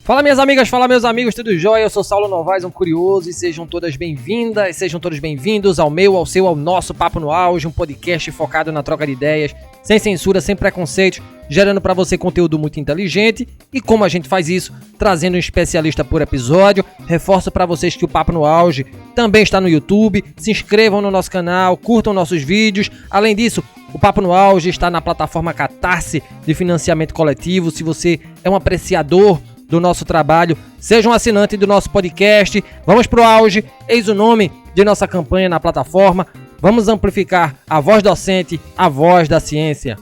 Fala minhas amigas, fala meus amigos, tudo jóia? Eu sou Saulo Novaes, um curioso, e sejam todas bem-vindas, sejam todos bem-vindos ao meu, ao seu, ao nosso Papo no Auge, um podcast focado na troca de ideias, sem censura, sem preconceitos, gerando para você conteúdo muito inteligente. E como a gente faz isso? Trazendo um especialista por episódio. Reforço para vocês que o Papo no Auge também está no YouTube, se inscrevam no nosso canal, curtam nossos vídeos. Além disso, o Papo no Auge está na plataforma Catarse de financiamento coletivo. Se você é um apreciador do nosso trabalho, seja um assinante do nosso podcast. Vamos pro auge, eis o nome de nossa campanha na plataforma. Vamos amplificar a voz docente, a voz da ciência.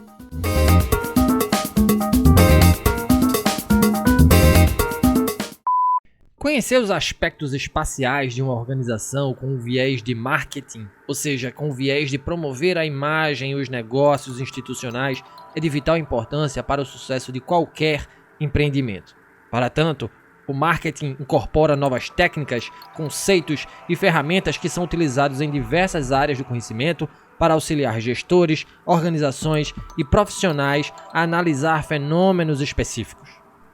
Conhecer os aspectos espaciais de uma organização com um viés de marketing, ou seja, com o viés de promover a imagem e os negócios institucionais, é de vital importância para o sucesso de qualquer empreendimento. Para tanto, o marketing incorpora novas técnicas, conceitos e ferramentas que são utilizados em diversas áreas do conhecimento para auxiliar gestores, organizações e profissionais a analisar fenômenos específicos.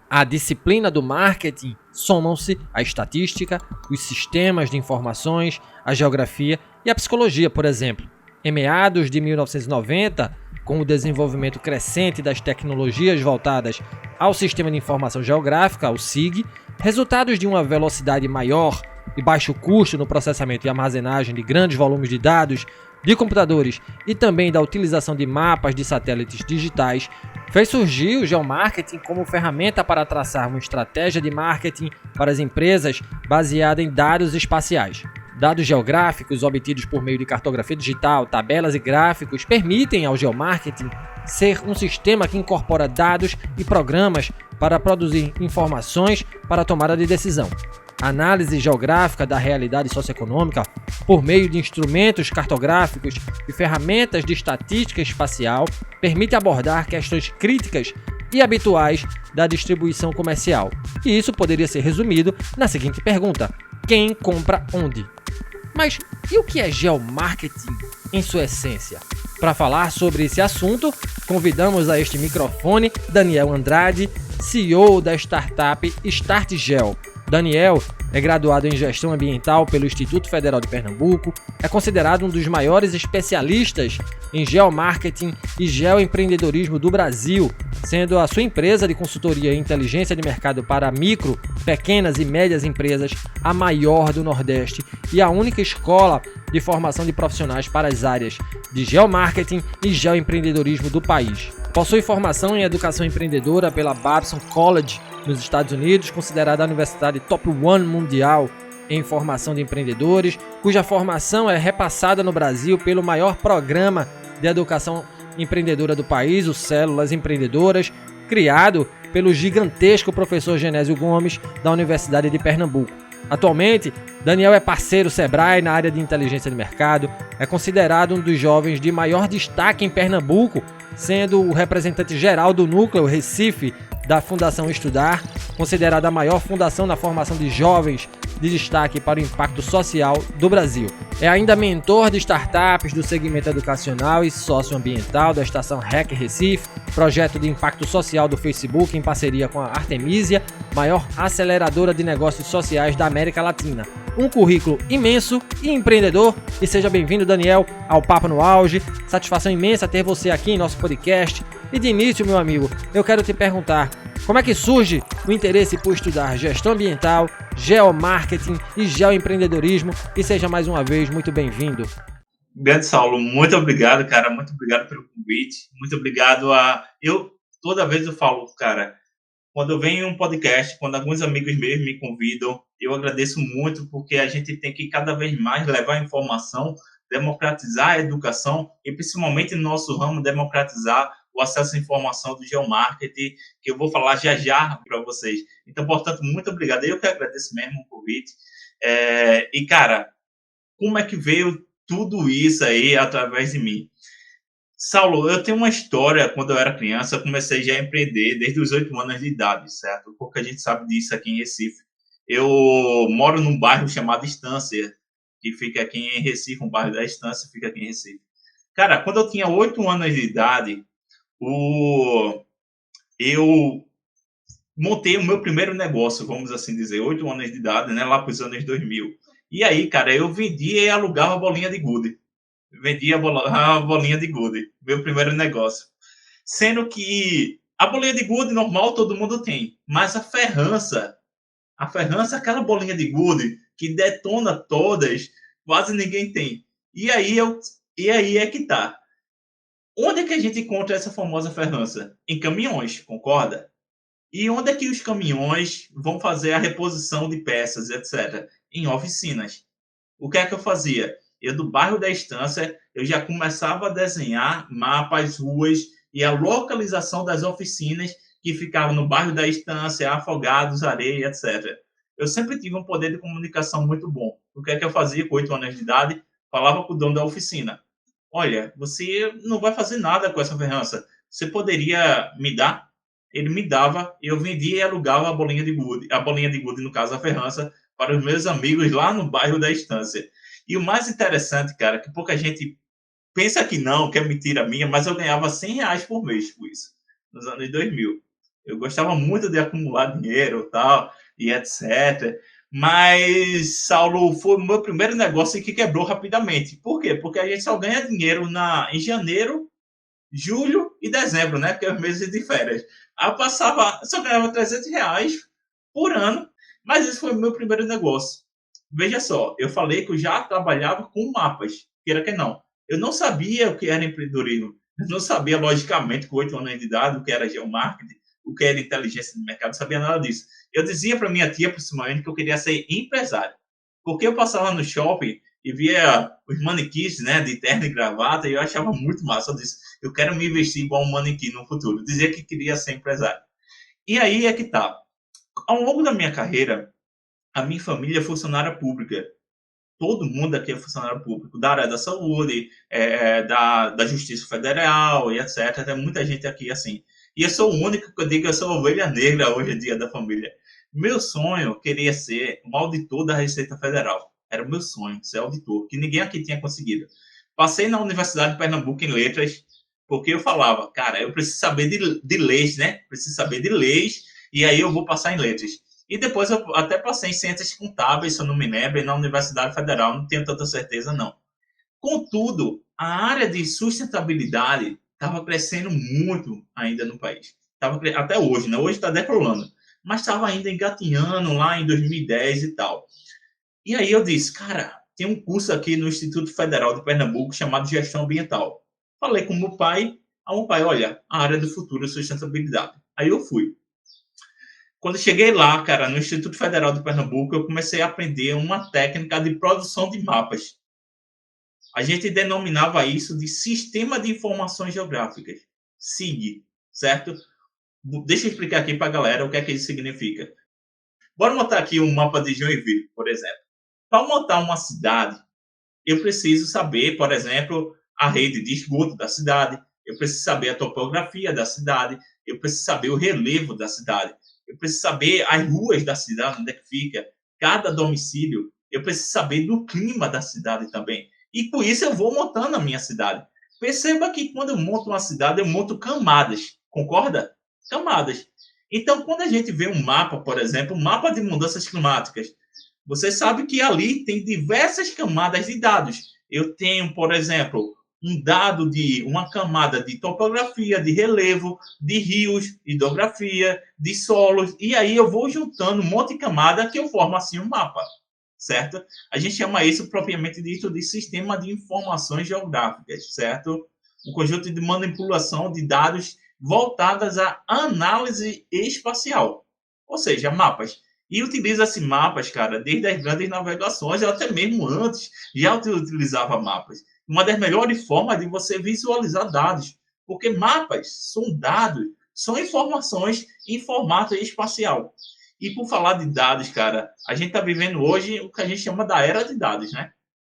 À disciplina do marketing somam-se a estatística, os sistemas de informações, a geografia e a psicologia, por exemplo. Em meados de 1990, com o desenvolvimento crescente das tecnologias voltadas ao Sistema de Informação Geográfica, o SIG, resultados de uma velocidade maior e baixo custo no processamento e armazenagem de grandes volumes de dados de computadores e também da utilização de mapas de satélites digitais, fez surgir o geomarketing como ferramenta para traçar uma estratégia de marketing para as empresas baseada em dados espaciais. Dados geográficos obtidos por meio de cartografia digital, tabelas e gráficos permitem ao geomarketing ser um sistema que incorpora dados e programas para produzir informações para a tomada de decisão. A análise geográfica da realidade socioeconômica por meio de instrumentos cartográficos e ferramentas de estatística espacial permite abordar questões críticas e habituais da distribuição comercial. E isso poderia ser resumido na seguinte pergunta: quem compra onde? Mas e o que é geomarketing em sua essência? Para falar sobre esse assunto, convidamos a este microfone Daniel Andrade, CEO da startup StartGeo. Daniel é graduado em Gestão Ambiental pelo Instituto Federal de Pernambuco, é considerado um dos maiores especialistas em geomarketing e geoempreendedorismo do Brasil, sendo a sua empresa de consultoria e inteligência de mercado para micro, pequenas e médias empresas a maior do Nordeste e a única escola de formação de profissionais para as áreas de geomarketing e geoempreendedorismo do país. Possui formação em educação empreendedora pela Babson College, nos Estados Unidos, considerada a universidade top 1 mundial em formação de empreendedores, cuja formação é repassada no Brasil pelo maior programa de educação empreendedora do país, o Células Empreendedoras, criado pelo gigantesco professor Genésio Gomes, da Universidade de Pernambuco. Atualmente, Daniel é parceiro Sebrae na área de inteligência de mercado, é considerado um dos jovens de maior destaque em Pernambuco, sendo o representante geral do Núcleo Recife da Fundação Estudar, considerada a maior fundação na formação de jovens de destaque para o impacto social do Brasil. É ainda mentor de startups do segmento educacional e socioambiental da Estação REC Recife, projeto de impacto social do Facebook em parceria com a Artemisia, maior aceleradora de negócios sociais da América Latina. Um currículo imenso e empreendedor. E seja bem-vindo, Daniel, ao Papo no Auge. Satisfação imensa ter você aqui em nosso podcast. E de início, meu amigo, eu quero te perguntar: como é que surge o interesse por estudar gestão ambiental, geomarketing e geoempreendedorismo? E seja mais uma vez muito bem-vindo. Grande Saulo, muito obrigado, cara. Muito obrigado pelo convite. Muito obrigado toda vez eu falo, cara, quando eu venho em um podcast, quando alguns amigos meus me convidam, eu agradeço muito, porque a gente tem que cada vez mais levar a informação, democratizar a educação e, principalmente no nosso ramo, democratizar o acesso à informação do geomarketing, que eu vou falar já para vocês. Então, portanto, muito obrigado. Eu que agradeço mesmo o convite. E, cara, como é que veio tudo isso aí através de mim? Saulo, eu tenho uma história. Quando eu era criança, eu comecei já a empreender desde os 8 anos de idade, certo? Porque a gente sabe disso aqui em Recife. Eu moro num bairro chamado Estância, que fica aqui em Recife, um bairro da Estância, fica aqui em Recife. Cara, quando eu tinha 8 anos de idade, eu montei o meu primeiro negócio, vamos assim dizer, 8 anos de idade, né, lá para os anos 2000. E aí, cara, eu vendia e alugava bolinha de gude. Vendia a bolinha de gude, meu primeiro negócio. Sendo que a bolinha de gude normal todo mundo tem, mas a ferrança, aquela bolinha de gude que detona todas, quase ninguém tem. E aí, e aí é que tá. Onde é que a gente encontra essa famosa ferrança? Em caminhões, concorda? E onde é que os caminhões vão fazer a reposição de peças, etc? Em oficinas. O que é que eu fazia? Eu, do bairro da Estância, eu já começava a desenhar mapas, ruas e a localização das oficinas que ficavam no bairro da Estância, Afogados, Areia, etc. Eu sempre tive um poder de comunicação muito bom. O que é que eu fazia com 8 anos de idade? Falava com o dono da oficina. Olha, você não vai fazer nada com essa ferrança. Você poderia me dar? Ele me dava, eu vendia e alugava a bolinha de gude, no caso a ferrança, para os meus amigos lá no bairro da Estância. E o mais interessante, cara, que pouca gente pensa que não, que é mentira minha, mas eu ganhava R$ 100 por mês com isso, nos anos 2000. Eu gostava muito de acumular dinheiro tal, e etc. Mas, Saulo, foi o meu primeiro negócio que quebrou rapidamente. Por quê? Porque a gente só ganha dinheiro em janeiro, julho e dezembro, né? Que é os meses de férias. Aí eu passava, só ganhava R$ 300 por ano, mas esse foi o meu primeiro negócio. Veja só, eu falei que eu já trabalhava com mapas, queira que não. Eu não sabia o que era empreendedorismo. Eu não sabia, logicamente, com 8 anos de idade, o que era geomarketing, o que era inteligência de mercado, não sabia nada disso. Eu dizia para minha tia, principalmente, que eu queria ser empresário. Porque eu passava no shopping e via os manequins, né, de terno e gravata, e eu achava muito massa. Eu disse, eu quero me vestir igual um manequim no futuro. Dizia que queria ser empresário. E aí é que tá. Ao longo da minha carreira, a minha família é funcionária pública. Todo mundo aqui é funcionário público, da área da saúde, da Justiça Federal e etc. Tem muita gente aqui assim. E eu sou o único que eu digo que eu sou a ovelha negra hoje em dia da família. Meu sonho queria ser um auditor da Receita Federal. Era o meu sonho, ser auditor, que ninguém aqui tinha conseguido. Passei na Universidade de Pernambuco em letras, porque eu falava, cara, eu preciso saber de leis, né? Preciso saber de leis, e aí eu vou passar em letras. E depois eu até passei em ciências contábeis, se eu não me lembro, e na Universidade Federal, não tenho tanta certeza, não. Contudo, a área de sustentabilidade estava crescendo muito ainda no país. Até hoje, né? Hoje está decolando. Mas estava ainda engatinhando lá em 2010 e tal. E aí eu disse, cara, tem um curso aqui no Instituto Federal de Pernambuco chamado Gestão Ambiental. Falei com o meu pai, olha, a área do futuro é sustentabilidade. Aí eu fui. Quando cheguei lá, cara, no Instituto Federal de Pernambuco, eu comecei a aprender uma técnica de produção de mapas. A gente denominava isso de Sistema de Informações Geográficas, SIG, certo? Deixa eu explicar aqui para a galera o que é que isso significa. Bora montar aqui um mapa de Joinville, por exemplo. Para montar uma cidade, eu preciso saber, por exemplo, a rede de esgoto da cidade, eu preciso saber a topografia da cidade, eu preciso saber o relevo da cidade, eu preciso saber as ruas da cidade, onde é que fica, cada domicílio, eu preciso saber do clima da cidade também. E com isso eu vou montando a minha cidade. Perceba que quando eu monto uma cidade, eu monto camadas, concorda? Camadas. Então, quando a gente vê um mapa, por exemplo, um mapa de mudanças climáticas, você sabe que ali tem diversas camadas de dados. Eu tenho, por exemplo, um dado de uma camada de topografia, de relevo, de rios, hidrografia, de solos, e aí eu vou juntando um monte de camada que eu formo assim um mapa, certo? A gente chama isso propriamente dito de sistema de informações geográficas, certo? Um conjunto de manipulação de dados voltadas à análise espacial, ou seja, mapas. E utiliza-se mapas, cara, desde as grandes navegações, até mesmo antes, já utilizava mapas. Uma das melhores formas de você visualizar dados, porque mapas são dados, são informações em formato espacial. E por falar de dados, cara, a gente está vivendo hoje o que a gente chama da era de dados, né?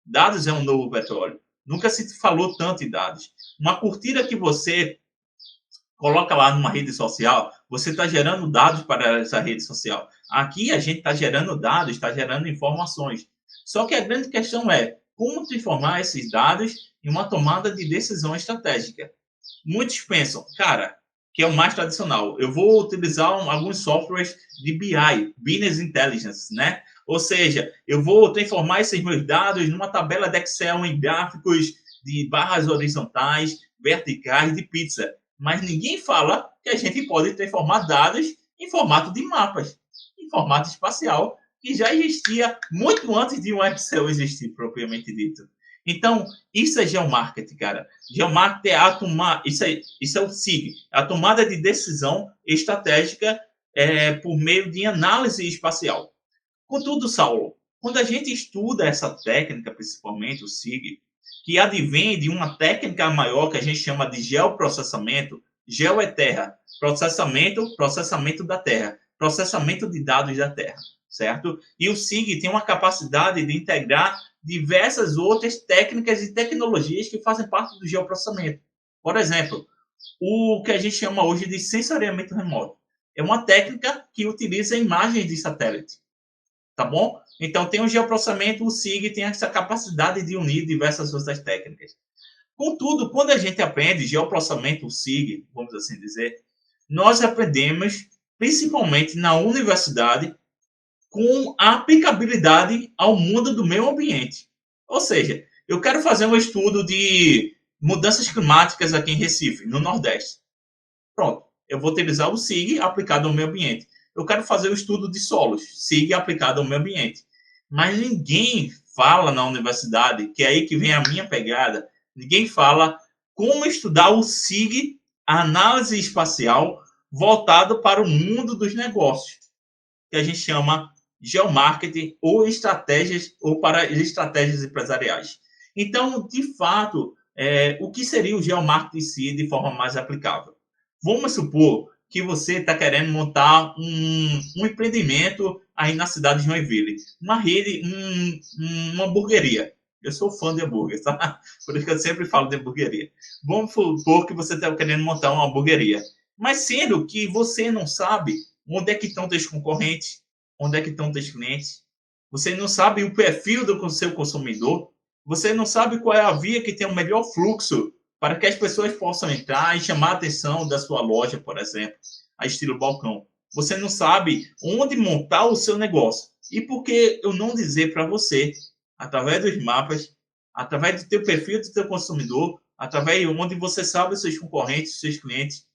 Dados é um novo petróleo. Nunca se falou tanto em dados. Uma curtida que você coloca lá numa rede social, você está gerando dados para essa rede social. Aqui a gente está gerando dados, está gerando informações. Só que a grande questão é como transformar esses dados em uma tomada de decisão estratégica. Muitos pensam, cara, que é o mais tradicional. Eu vou utilizar alguns softwares de BI, Business Intelligence, né? Ou seja, eu vou transformar esses meus dados numa tabela de Excel em gráficos de barras horizontais, verticais, de pizza. Mas ninguém fala que a gente pode transformar dados em formato de mapas, em formato espacial, que já existia muito antes de um Excel existir, propriamente dito. Então, isso é geomarketing, cara. Geomarketing é isso é o SIG, a tomada de decisão estratégica por meio de análise espacial. Contudo, Saulo, quando a gente estuda essa técnica, principalmente o SIG, que advém de uma técnica maior que a gente chama de geoprocessamento, geo é terra, processamento da terra, processamento de dados da terra, certo? E o SIG tem uma capacidade de integrar diversas outras técnicas e tecnologias que fazem parte do geoprocessamento. Por exemplo, o que a gente chama hoje de sensoriamento remoto. É uma técnica que utiliza imagens de satélite, tá bom? Então, tem o geoprocessamento, o SIG tem essa capacidade de unir diversas outras técnicas. Contudo, quando a gente aprende geoprocessamento, o SIG, vamos assim dizer, nós aprendemos, principalmente na universidade, com a aplicabilidade ao mundo do meio ambiente. Ou seja, eu quero fazer um estudo de mudanças climáticas aqui em Recife, no Nordeste. Pronto, eu vou utilizar o SIG aplicado ao meio ambiente. Eu quero fazer o estudo de solos, SIG aplicado ao meio ambiente. Mas ninguém fala na universidade, que é aí que vem a minha pegada, ninguém fala como estudar o SIG, a análise espacial, voltado para o mundo dos negócios, que a gente chama geomarketing ou para estratégias empresariais. Então, de fato, o que seria o geomarketing em si de forma mais aplicável? Vamos supor que você está querendo montar um empreendimento aí na cidade de Joinville, uma rede, uma hamburgueria. Eu sou fã de hambúrguer, tá? Por isso que eu sempre falo de hamburgueria. Vamos supor que você está querendo montar uma hamburgueria, mas sendo que você não sabe onde é que estão os concorrentes, onde é que estão os clientes, você não sabe o perfil do seu consumidor, você não sabe qual é a via que tem o melhor fluxo para que as pessoas possam entrar e chamar a atenção da sua loja, por exemplo, a estilo balcão. Você não sabe onde montar o seu negócio. E por que eu não dizer para você, através dos mapas, através do teu perfil do teu consumidor, através de onde você sabe os seus concorrentes, os seus clientes,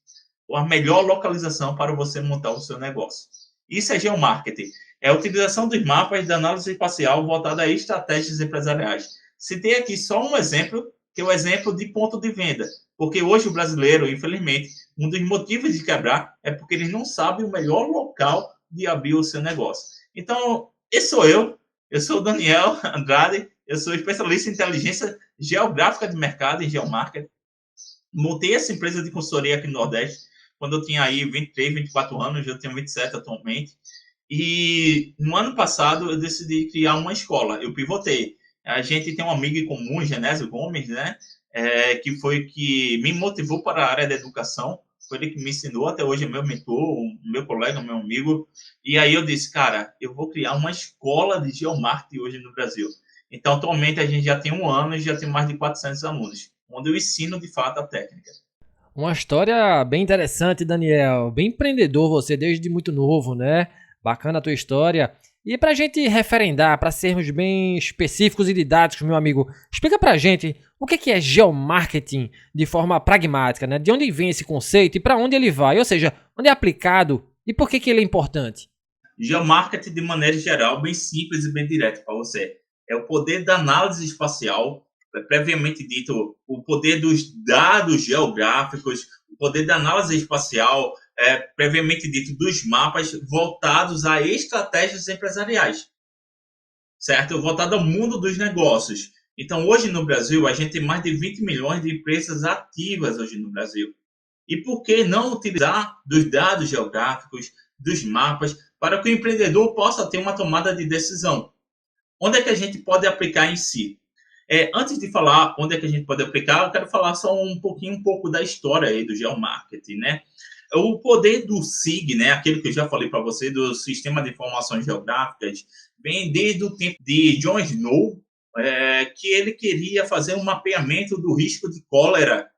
a melhor localização para você montar o seu negócio. Isso é geomarketing. É a utilização dos mapas da análise espacial voltada a estratégias empresariais. Citei aqui só um exemplo, que é o exemplo de ponto de venda. Porque hoje o brasileiro, infelizmente, um dos motivos de quebrar é porque ele não sabe o melhor local de abrir o seu negócio. Então, esse sou eu. Eu sou o Daniel Andrade. Eu sou especialista em inteligência geográfica de mercado e geomarketing. Montei essa empresa de consultoria aqui no Nordeste quando eu tinha aí 23, 24 anos, eu tenho 27 atualmente. E no ano passado eu decidi criar uma escola, eu pivotei. A gente tem um amigo em comum, Genésio Gomes, né? Que foi que me motivou para a área da educação, foi ele que me ensinou, até hoje é meu mentor, meu colega, meu amigo. E aí eu disse, cara, eu vou criar uma escola de geomarketing hoje no Brasil. Então, atualmente, a gente já tem um ano e já tem mais de 400 alunos, onde eu ensino, de fato, a técnica. Uma história bem interessante, Daniel. Bem empreendedor você desde muito novo, né? Bacana a tua história. E pra gente referendar, para sermos bem específicos e didáticos, meu amigo, explica pra gente o que é geomarketing de forma pragmática, né? De onde vem esse conceito e para onde ele vai? Ou seja, onde é aplicado e por que ele é importante? Geomarketing, de maneira geral, bem simples e bem direto para você. É o poder da análise espacial, previamente dito, o poder dos dados geográficos, o poder da análise espacial, previamente dito, dos mapas voltados a estratégias empresariais, certo? Voltado ao mundo dos negócios. Então, hoje no Brasil, a gente tem mais de 20 milhões de empresas ativas hoje no Brasil. E por que não utilizar dos dados geográficos, dos mapas, para que o empreendedor possa ter uma tomada de decisão? Onde é que a gente pode aplicar em si? Antes de falar onde é que a gente pode aplicar, eu quero falar só um pouco da história aí do geomarketing, né? O poder do SIG, né, aquele que eu já falei para você, do Sistema de Informações Geográficas, vem desde o tempo de John Snow, que ele queria fazer um mapeamento do risco de cólera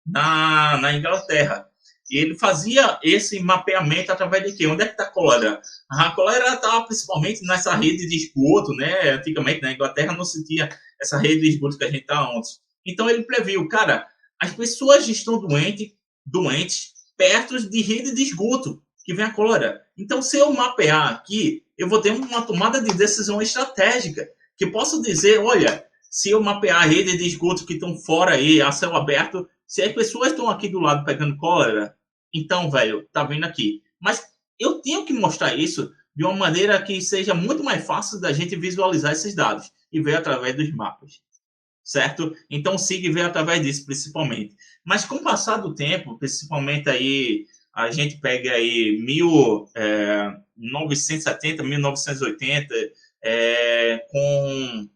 na Inglaterra. E ele fazia esse mapeamento através de quê? Onde é que está a cólera? A cólera estava principalmente nessa rede de esgoto, né? Antigamente, na Inglaterra, não se tinha essa rede de esgoto que a gente está antes. Então, ele previu, cara, as pessoas estão doentes perto de rede de esgoto, que vem a cólera. Então, se eu mapear aqui, eu vou ter uma tomada de decisão estratégica, que posso dizer, olha, se eu mapear a rede de esgoto que estão fora aí, a céu aberto, se as pessoas estão aqui do lado pegando cólera, então, velho, tá vendo aqui. Mas eu tenho que mostrar isso de uma maneira que seja muito mais fácil da gente visualizar esses dados e ver através dos mapas, certo? Então, SIG veio através disso, principalmente. Mas com o passar do tempo, principalmente aí, a gente pega aí 1970, 1980, com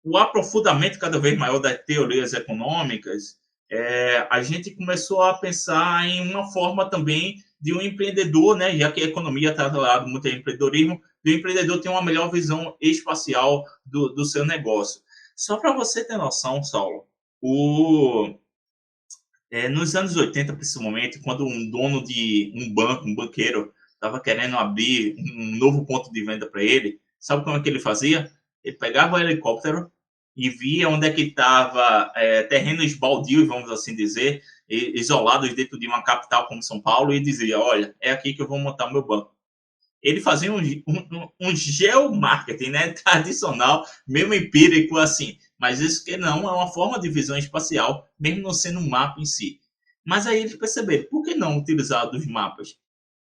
o aprofundamento cada vez maior das teorias econômicas, a gente começou a pensar em uma forma também de um empreendedor, né, já que a economia está atrelada muito ao empreendedorismo, do empreendedor ter uma melhor visão espacial do seu negócio. Só para você ter noção, Saulo, nos anos 80, principalmente, quando um dono de um banco, um banqueiro, estava querendo abrir um novo ponto de venda para ele, sabe como é que ele fazia? Ele pegava o helicóptero e via onde é que estava terrenos baldios, vamos assim dizer, isolados dentro de uma capital como São Paulo, e dizia, olha, é aqui que eu vou montar meu banco. Ele fazia um geomarketing, né, tradicional, mesmo empírico, assim, mas isso que não é uma forma de visão espacial, mesmo não sendo um mapa em si. Mas aí eles perceberam, por que não utilizar dos mapas?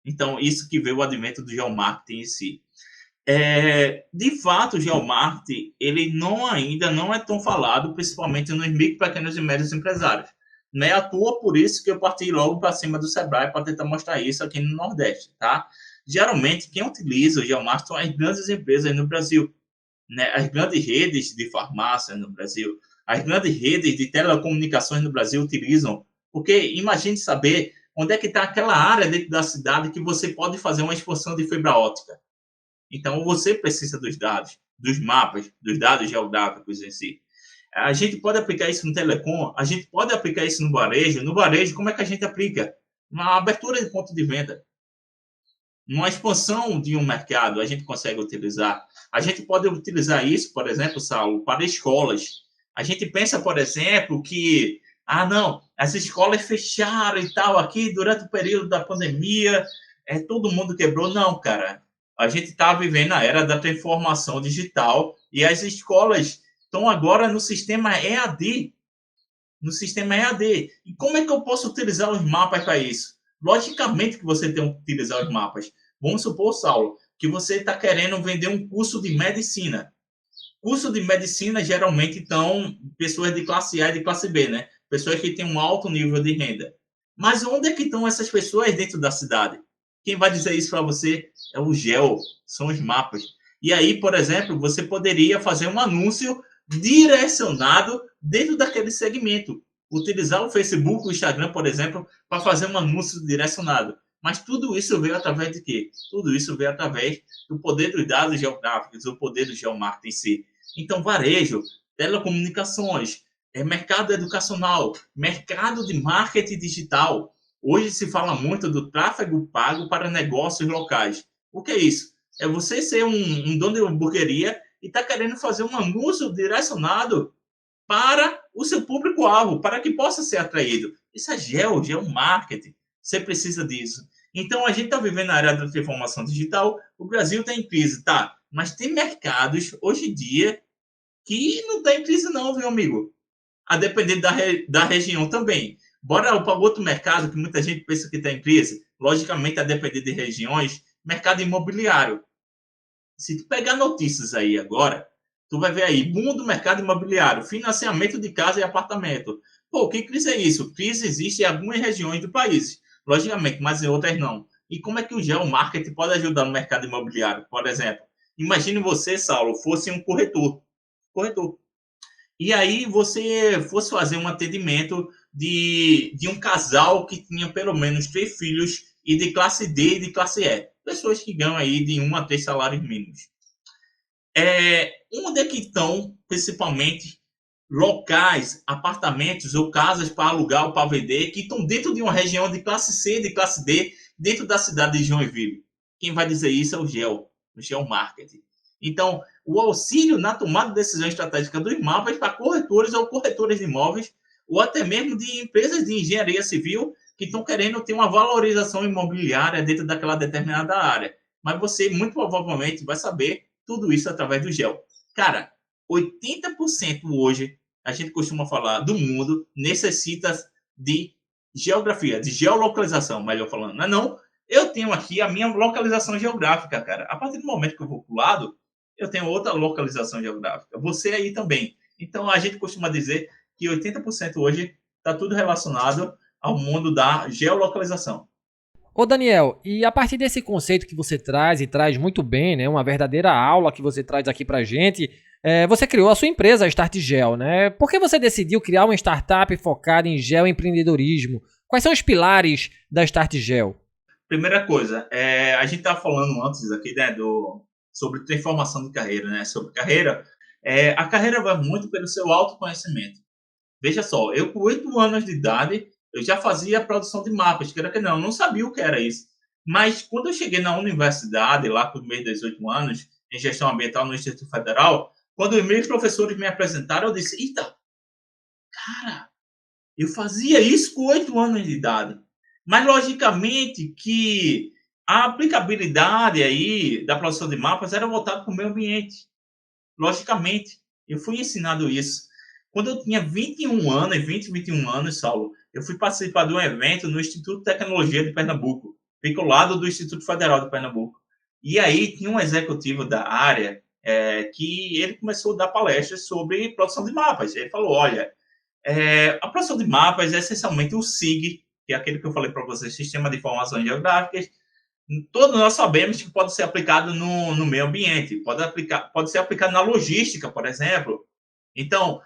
Então, isso que veio o advento do geomarketing em si. De fato, o geomarketing, ele ainda não é tão falado, principalmente nos micro, pequenos e médios empresários. Não é à toa por isso que eu parti logo para cima do Sebrae para tentar mostrar isso aqui no Nordeste, tá? Geralmente, quem utiliza o geomarketing são as grandes empresas no Brasil, né? As grandes redes de farmácia no Brasil, as grandes redes de telecomunicações no Brasil utilizam, porque imagine saber onde é que está aquela área dentro da cidade que você pode fazer uma expansão de fibra óptica. Então, você precisa dos dados, dos mapas, dos dados geográficos em si. A gente pode aplicar isso no telecom, a gente pode aplicar isso no varejo. No varejo, como é que a gente aplica? Na abertura de ponto de venda. Numa expansão de um mercado, a gente consegue utilizar. A gente pode utilizar isso, por exemplo, Saulo, para escolas. A gente pensa, por exemplo, que, não, as escolas fecharam e tal aqui durante o período da pandemia, todo mundo quebrou. Não, cara. A gente está vivendo a era da transformação digital e as escolas estão agora no sistema EAD. No sistema EAD. E como é que eu posso utilizar os mapas para isso? Logicamente que você tem que utilizar os mapas. Vamos supor, Saulo, que você está querendo vender um curso de medicina. Curso de medicina, geralmente, estão pessoas de classe A e de classe B, né? Pessoas que têm um alto nível de renda. Mas onde é que estão essas pessoas dentro da cidade? Quem vai dizer isso para você é o GEO, são os mapas. E aí, por exemplo, você poderia fazer um anúncio direcionado dentro daquele segmento. Utilizar o Facebook, o Instagram, por exemplo, para fazer um anúncio direcionado. Mas tudo isso veio através de quê? Tudo isso veio através do poder dos dados geográficos, do poder do geomarketing em si. Então, varejo, telecomunicações, mercado educacional, mercado de marketing digital. Hoje se fala muito do tráfego pago para negócios locais. O que é isso? É você ser um dono de uma hamburgueria e está querendo fazer um anúncio direcionado para o seu público-alvo, para que possa ser atraído. Isso é geomarketing. Você precisa disso. Então, a gente está vivendo na era da transformação digital. O Brasil está em crise, tá? Mas tem mercados, hoje em dia, que não está em crise não, viu, amigo? A depender da região também. Bora para outro mercado que muita gente pensa que está em crise. Logicamente, a depender de regiões, mercado imobiliário. Se tu pegar notícias aí agora, tu vai ver aí, boom do mercado imobiliário, financiamento de casa e apartamento. Pô, que crise é isso? Crise existe em algumas regiões do país, logicamente, mas em outras não. E como é que o geomarketing pode ajudar no mercado imobiliário? Por exemplo, imagine você, Saulo, fosse um corretor. E aí você fosse fazer um atendimento de um casal que tinha pelo menos 3 filhos e de classe D e de classe E. Pessoas que ganham aí de 1 a 3 salários mínimos. Onde é que estão, principalmente, locais, apartamentos ou casas para alugar ou para vender que estão dentro de uma região de classe C, de classe D, dentro da cidade de Joinville. Quem vai dizer isso é o geomarketing. Então, o auxílio na tomada de decisão estratégica dos mapas para corretores ou corretores de imóveis, ou até mesmo de empresas de engenharia civil que estão querendo ter uma valorização imobiliária dentro daquela determinada área. Mas você, muito provavelmente, vai saber tudo isso através do Geo. Cara, 80% hoje, a gente costuma falar, do mundo, necessita de geografia, de geolocalização, melhor falando. Não é não? Eu tenho aqui a minha localização geográfica, cara. A partir do momento que eu vou para o lado, eu tenho outra localização geográfica. Você aí também. Então, a gente costuma dizer que 80% hoje está tudo relacionado ao mundo da geolocalização. Ô Daniel, e a partir desse conceito que você traz e traz muito bem, né, uma verdadeira aula que você traz aqui pra gente, você criou a sua empresa, a StartGel, né? Por que você decidiu criar uma startup focada em geoempreendedorismo? Quais são os pilares da StartGel? Primeira coisa, a gente estava falando antes aqui, né, sobre transformação de carreira, né? Sobre carreira, a carreira vai muito pelo seu autoconhecimento. Veja só, eu com 8 anos de idade, eu já fazia produção de mapas, que era que não sabia o que era isso. Mas quando eu cheguei na universidade, lá com meus 18 anos, em gestão ambiental no Instituto Federal, quando os meus professores me apresentaram, eu disse, eita, cara, eu fazia isso com 8 anos de idade. Mas, logicamente, que a aplicabilidade aí da produção de mapas era voltada para o meio ambiente. Logicamente, eu fui ensinado isso. Quando eu tinha 21 anos, 21 anos, Saulo, eu fui participar de um evento no Instituto de Tecnologia de Pernambuco, fica ao lado do Instituto Federal de Pernambuco. E aí tinha um executivo da área que ele começou a dar palestras sobre produção de mapas. Ele falou, olha, a produção de mapas é essencialmente o SIG, que é aquele que eu falei para vocês, Sistema de Informações Geográficas. Todos nós sabemos que pode ser aplicado no meio ambiente, pode ser aplicado na logística, por exemplo. Então,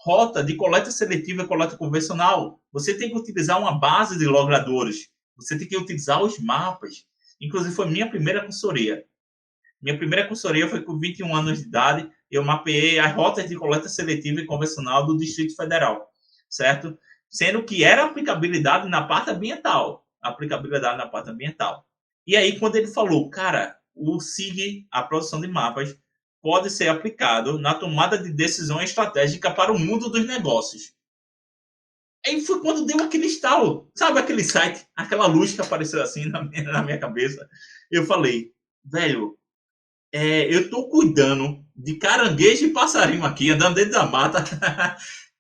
rota de coleta seletiva e coleta convencional. Você tem que utilizar uma base de logradores. Você tem que utilizar os mapas. Inclusive, foi minha primeira consultoria. Minha primeira consultoria foi com 21 anos de idade. Eu mapeei as rotas de coleta seletiva e convencional do Distrito Federal, certo? Sendo que era aplicabilidade na parte ambiental. Aplicabilidade na parte ambiental. E aí, quando ele falou, cara, o SIG, a produção de mapas, pode ser aplicado na tomada de decisão estratégica para o mundo dos negócios. Aí foi quando deu aquele estalo, sabe aquele site, aquela luz que apareceu assim na minha cabeça. Eu falei, velho, eu estou cuidando de caranguejo e passarinho aqui, andando dentro da mata.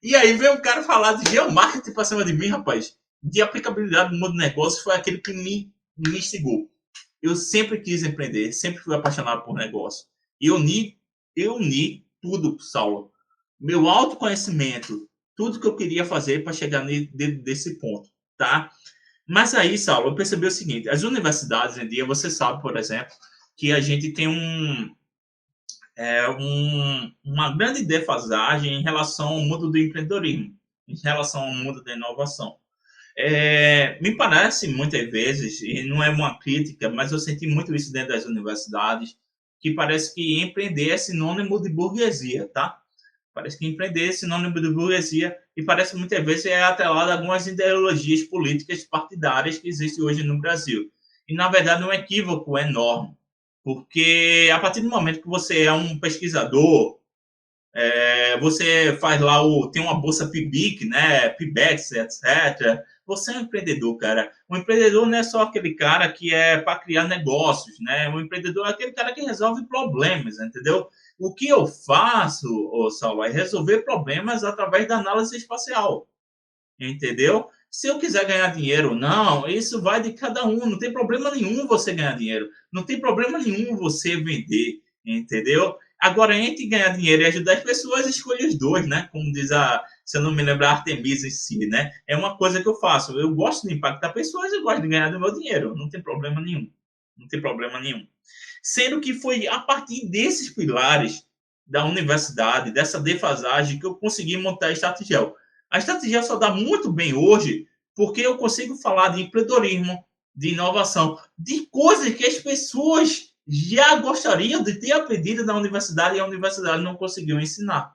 E aí veio um cara falar de geomarketing para cima de mim, rapaz. De aplicabilidade no mundo do negócio foi aquele que me instigou. Eu sempre quis empreender, sempre fui apaixonado por negócio. E eu uni tudo, Saulo. Meu autoconhecimento, tudo que eu queria fazer para chegar desse ponto, tá? Mas aí, Saulo, eu percebi o seguinte, as universidades, em dia, você sabe, por exemplo, que a gente tem uma grande defasagem em relação ao mundo do empreendedorismo, em relação ao mundo da inovação. Me parece, muitas vezes, e não é uma crítica, mas eu senti muito isso dentro das universidades, que parece que empreender é sinônimo de burguesia, tá? Parece que empreender é sinônimo de burguesia e parece muitas vezes atrelado a algumas ideologias políticas partidárias que existem hoje no Brasil. E, na verdade, é um equívoco enorme, porque a partir do momento que você é um pesquisador, você faz lá tem uma bolsa PIBIC, né, PIBEX, etc. Você é um empreendedor, cara. Um empreendedor não é só aquele cara que é para criar negócios, né? Um empreendedor é aquele cara que resolve problemas, entendeu? O que eu faço, Saulo, é resolver problemas através da análise espacial, entendeu? Se eu quiser ganhar dinheiro, não, isso vai de cada um. Não tem problema nenhum você ganhar dinheiro. Não tem problema nenhum você vender, entendeu? Agora, entre ganhar dinheiro e ajudar as pessoas, escolha os dois, né? Como diz se eu não me lembro, a Artemisa em si, né? É uma coisa que eu faço. Eu gosto de impactar pessoas e gosto de ganhar do meu dinheiro. Não tem problema nenhum. Não tem problema nenhum. Sendo que foi a partir desses pilares da universidade, dessa defasagem, que eu consegui montar a Strategel. A Strategel só dá muito bem hoje porque eu consigo falar de empreendedorismo, de inovação, de coisas que as pessoas já gostariam de ter aprendido na universidade e a universidade não conseguiu ensinar.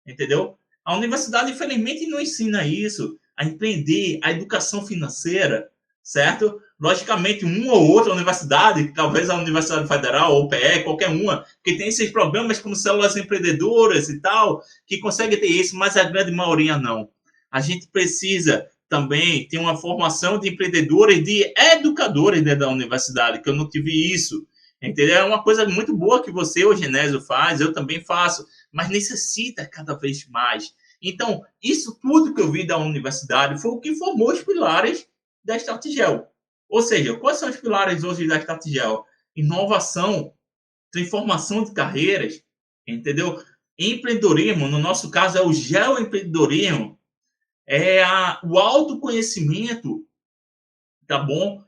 entendeu? A universidade, infelizmente, não ensina isso, a empreender, a educação financeira, certo? Logicamente, uma ou outra universidade, talvez a Universidade Federal ou PE, qualquer uma, que tem esses programas como células empreendedoras e tal, que consegue ter isso, mas a grande maioria não. A gente precisa também ter uma formação de empreendedores e de educadores dentro da universidade, que eu não tive isso. Entendeu? É uma coisa muito boa que você, o Genésio, faz, eu também faço, mas necessita cada vez mais. Então, isso tudo que eu vi da universidade foi o que formou os pilares da Startgel. Ou seja, quais são os pilares hoje da Startgel? Inovação, transformação de carreiras, entendeu? Empreendedorismo, no nosso caso é o geoempreendedorismo, o autoconhecimento, tá bom?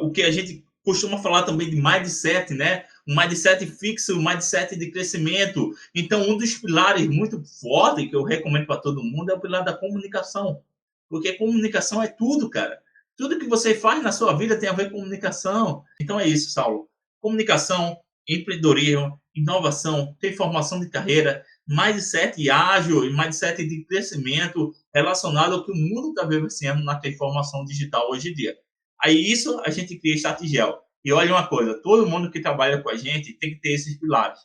O que a gente costuma falar também de mindset, né? Um mindset fixo, um mindset de crescimento. Então, um dos pilares muito forte que eu recomendo para todo mundo é o pilar da comunicação. Porque comunicação é tudo, cara. Tudo que você faz na sua vida tem a ver com comunicação. Então é isso, Saulo. Comunicação, empreendedorismo, inovação, transformação de carreira, mindset ágil e mindset de crescimento relacionado ao que o mundo está vivenciando na transformação digital hoje em dia. Aí isso a gente cria Startgel. E olha uma coisa, todo mundo que trabalha com a gente tem que ter esses pilares.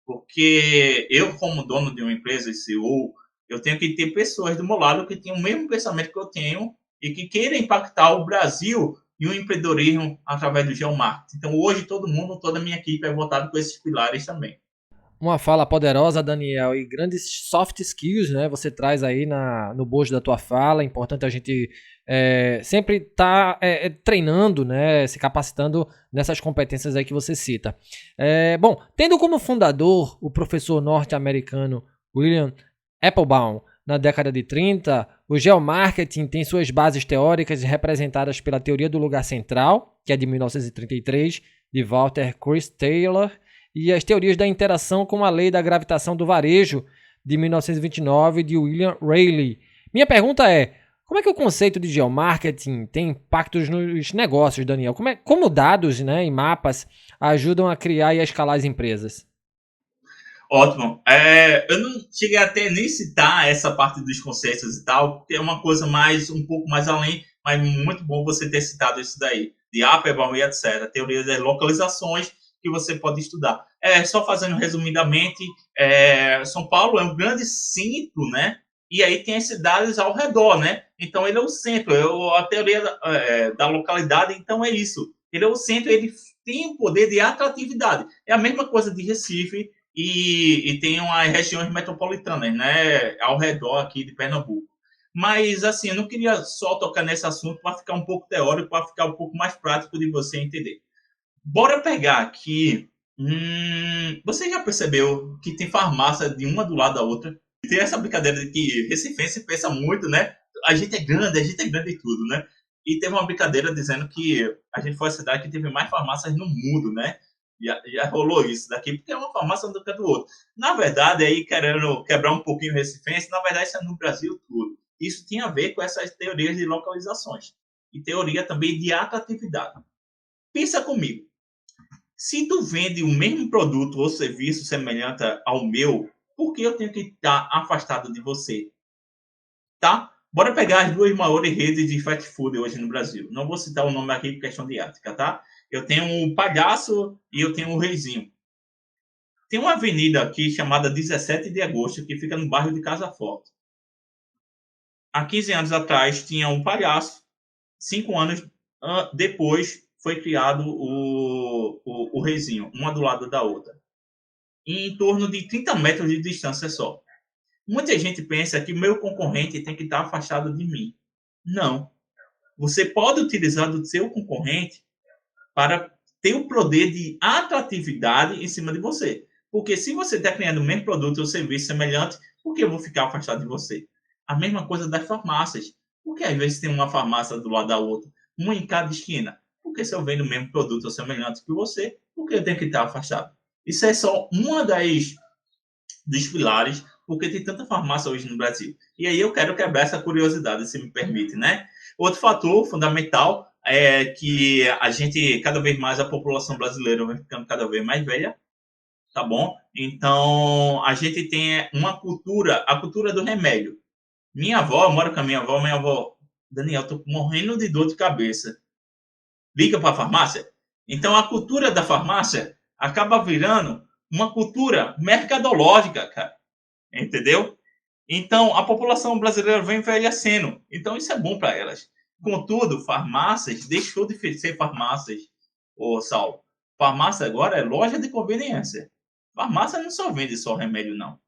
Porque eu, como dono de uma empresa e CEO, eu tenho que ter pessoas do meu lado que tenham o mesmo pensamento que eu tenho e que queiram impactar o Brasil e o empreendedorismo através do geomarketing. Então, hoje, todo mundo, toda a minha equipe é voltado com esses pilares também. Uma fala poderosa, Daniel, e grandes soft skills, né? Você traz aí no bojo da tua fala. É importante a gente sempre estar treinando, né? Se capacitando nessas competências aí que você cita. Bom, tendo como fundador o professor norte-americano William Applebaum na década de 30, o geomarketing tem suas bases teóricas representadas pela teoria do lugar central, que é de 1933, de Walter Chris Taylor, e as teorias da interação com a lei da gravitação do varejo de 1929 de William Rayleigh. Minha pergunta é, como é que o conceito de geomarketing tem impactos nos negócios, Daniel? Como dados, né, e mapas ajudam a criar e a escalar as empresas? Ótimo. Eu não cheguei até nem citar essa parte dos conceitos e tal, porque é uma coisa um pouco mais além, mas muito bom você ter citado isso daí, de Applebaum e etc. Teoria das localizações que você pode estudar. Só fazendo resumidamente, São Paulo é um grande centro, né? E aí tem as cidades ao redor, né? Então ele é o centro. A teoria da localidade, então, é isso. Ele é o centro, ele tem um poder de atratividade. É a mesma coisa de Recife, e tem as regiões metropolitanas, né, ao redor aqui de Pernambuco. Mas, assim, eu não queria só tocar nesse assunto para ficar um pouco teórico, para ficar um pouco mais prático de você entender. Bora pegar aqui. Você já percebeu que tem farmácia de uma do lado da outra? Tem essa brincadeira de que Recifense pensa muito, né? A gente é grande e tudo, né? E teve uma brincadeira dizendo que a gente foi a cidade que teve mais farmácias no mundo, né? Já rolou isso daqui, porque é uma farmácia um do que do outro. Na verdade, aí querendo quebrar um pouquinho o Recifense, na verdade isso é no Brasil tudo. Isso tem a ver com essas teorias de localizações e teoria também de atratividade. Pensa comigo, se tu vende o mesmo produto ou serviço semelhante ao meu, por que eu tenho que estar afastado de você? Tá? Bora pegar as duas maiores redes de fast food hoje no Brasil. Não vou citar o nome aqui por questão de ética, tá? Eu tenho o Palhaço e eu tenho o Reizinho. Tem uma avenida aqui chamada 17 de Agosto, que fica no bairro de Casa Forte. Há 15 anos atrás tinha um Palhaço. 5 anos depois foi criado o Reizinho, uma do lado da outra. Em torno de 30 metros de distância só. Muita gente pensa que o meu concorrente tem que estar afastado de mim. Não. Você pode utilizar do seu concorrente para ter o poder de atratividade em cima de você. Porque se você está criando o mesmo produto ou serviço semelhante, por que eu vou ficar afastado de você? A mesma coisa das farmácias. Porque às vezes tem uma farmácia do lado da outra, uma em cada esquina. Porque se eu vendo o mesmo produto ou semelhante que você, por que eu tenho que estar afastado? Isso é só uma dos pilares, porque tem tanta farmácia hoje no Brasil. E aí eu quero quebrar essa curiosidade, se me permite, né? Outro fator fundamental é que a gente, cada vez mais, a população brasileira vai ficando cada vez mais velha. tá bom? Então, a gente tem uma cultura, a cultura do remédio. Minha avó, eu moro com a minha avó, Daniel, tô morrendo de dor de cabeça. Liga para a farmácia. Então, a cultura da farmácia acaba virando uma cultura mercadológica, cara. Entendeu? Então, a população brasileira vem envelhecendo. Então, isso é bom para elas. Contudo, farmácias deixou de ser farmácias, ô Saulo. Farmácia agora é loja de conveniência. Farmácia não só vende só remédio, não.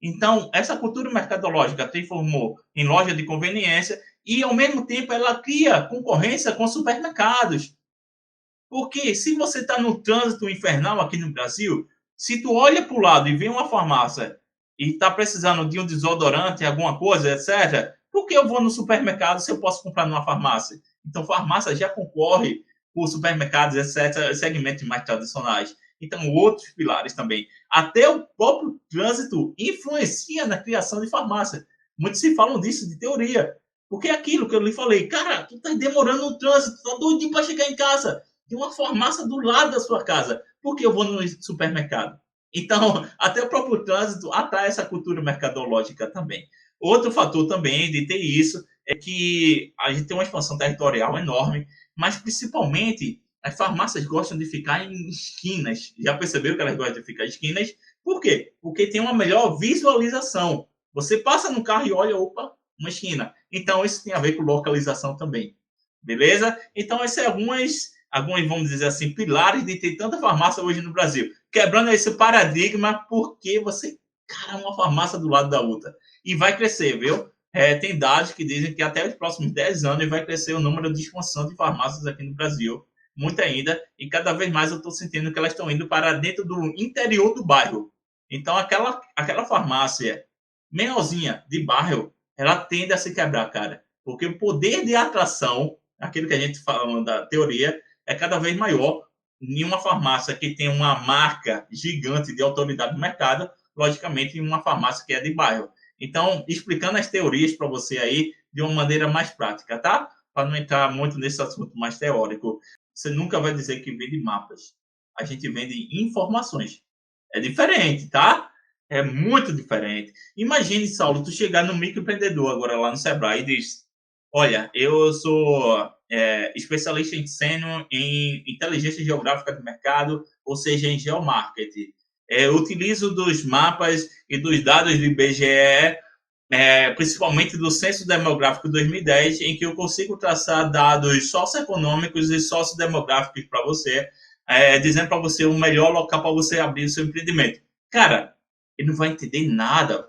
Então, essa cultura mercadológica transformou em loja de conveniência e, ao mesmo tempo, ela cria concorrência com supermercados. Porque se você está no trânsito infernal aqui no Brasil, se tu olha para o lado e vê uma farmácia e está precisando de um desodorante, alguma coisa, etc., por que eu vou no supermercado se eu posso comprar numa farmácia? Então, farmácia já concorre com supermercados, etc., segmentos mais tradicionais. Então, outros pilares também. Até o próprio trânsito influencia na criação de farmácia. Muitos se falam disso de teoria. Porque é aquilo que eu lhe falei, cara, tu tá demorando no trânsito, tá doidinho para chegar em casa. Tem uma farmácia do lado da sua casa. Por que eu vou no supermercado? Então, até o próprio trânsito atrai essa cultura mercadológica também. Outro fator também de ter isso é que a gente tem uma expansão territorial enorme, mas principalmente as farmácias gostam de ficar em esquinas. Já percebeu que elas gostam de ficar em esquinas? Por quê? Porque tem uma melhor visualização. Você passa no carro e olha, opa, uma esquina. Então, isso tem a ver com localização também. Beleza? Então, essas são alguns, vamos dizer assim, pilares de ter tanta farmácia hoje no Brasil. Quebrando esse paradigma, porque você, cara, uma farmácia do lado da outra. E vai crescer, viu? Tem dados que dizem que até os próximos 10 anos vai crescer o número de expansão de farmácias aqui no Brasil. Muito ainda. E cada vez mais eu estou sentindo que elas estão indo para dentro do interior do bairro. Então, aquela farmácia menorzinha de bairro, ela tende a se quebrar, cara. Porque o poder de atração, aquilo que a gente fala da teoria, é cada vez maior. Em uma farmácia que tem uma marca gigante de autoridade do mercado, logicamente, em uma farmácia que é de bairro. Então, explicando as teorias para você aí de uma maneira mais prática, tá? Para não entrar muito nesse assunto mais teórico. Você nunca vai dizer que vende mapas. A gente vende informações. É diferente, tá? É muito diferente. Imagine, Saulo, tu chegar no microempreendedor agora lá no Sebrae e diz: olha, eu sou especialista em sênior em inteligência geográfica de mercado, ou seja, em geomarketing. Eu utilizo dos mapas e dos dados do IBGE, principalmente do Censo Demográfico 2010, em que eu consigo traçar dados socioeconômicos e sociodemográficos para você, dizendo para você o melhor local para você abrir o seu empreendimento. Cara, ele não vai entender nada.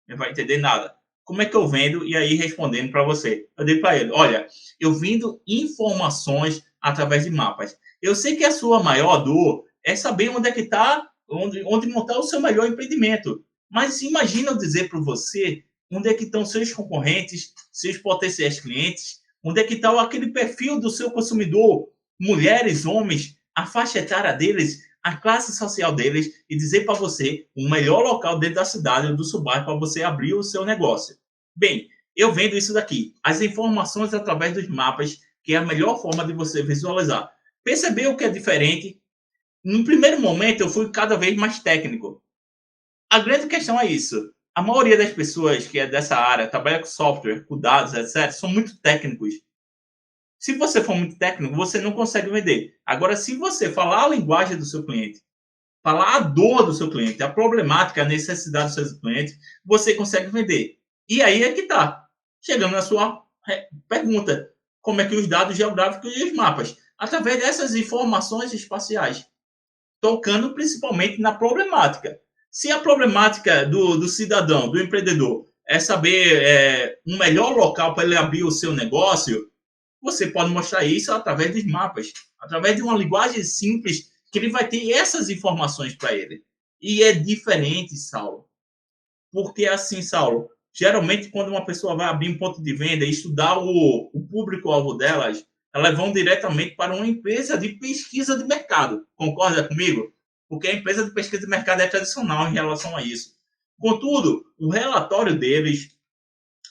Não vai entender nada. Como é que eu vendo? E aí, respondendo para você, eu digo para ele: olha, eu vendo informações através de mapas. Eu sei que a sua maior dor é saber onde é que está, onde montar o seu melhor empreendimento. Mas imagina eu dizer para você onde é que estão seus concorrentes, seus potenciais clientes, onde é que está aquele perfil do seu consumidor, mulheres, homens, a faixa etária deles, a classe social deles, e dizer para você o melhor local dentro da cidade ou do subbairro para você abrir o seu negócio. Bem, eu vendo isso daqui, as informações através dos mapas, que é a melhor forma de você visualizar. Percebeu que é diferente? No primeiro momento, eu fui cada vez mais técnico. A grande questão é isso. A maioria das pessoas que é dessa área, trabalha com software, com dados, etc., são muito técnicos. Se você for muito técnico, você não consegue vender. Agora, se você falar a linguagem do seu cliente, falar a dor do seu cliente, a problemática, a necessidade do seu cliente, você consegue vender. E aí é que está. Chegando na sua pergunta. Como é que os dados geográficos e os mapas? Através dessas informações espaciais. Tocando principalmente na problemática. Se a problemática do cidadão, do empreendedor, é saber um melhor local para ele abrir o seu negócio, você pode mostrar isso através dos mapas, através de uma linguagem simples, que ele vai ter essas informações para ele. E é diferente, Saulo. Porque assim, Saulo, geralmente quando uma pessoa vai abrir um ponto de venda e estudar o público-alvo delas, elas vão diretamente para uma empresa de pesquisa de mercado. Concorda comigo? Porque a empresa de pesquisa de mercado é tradicional em relação a isso. Contudo, o relatório deles,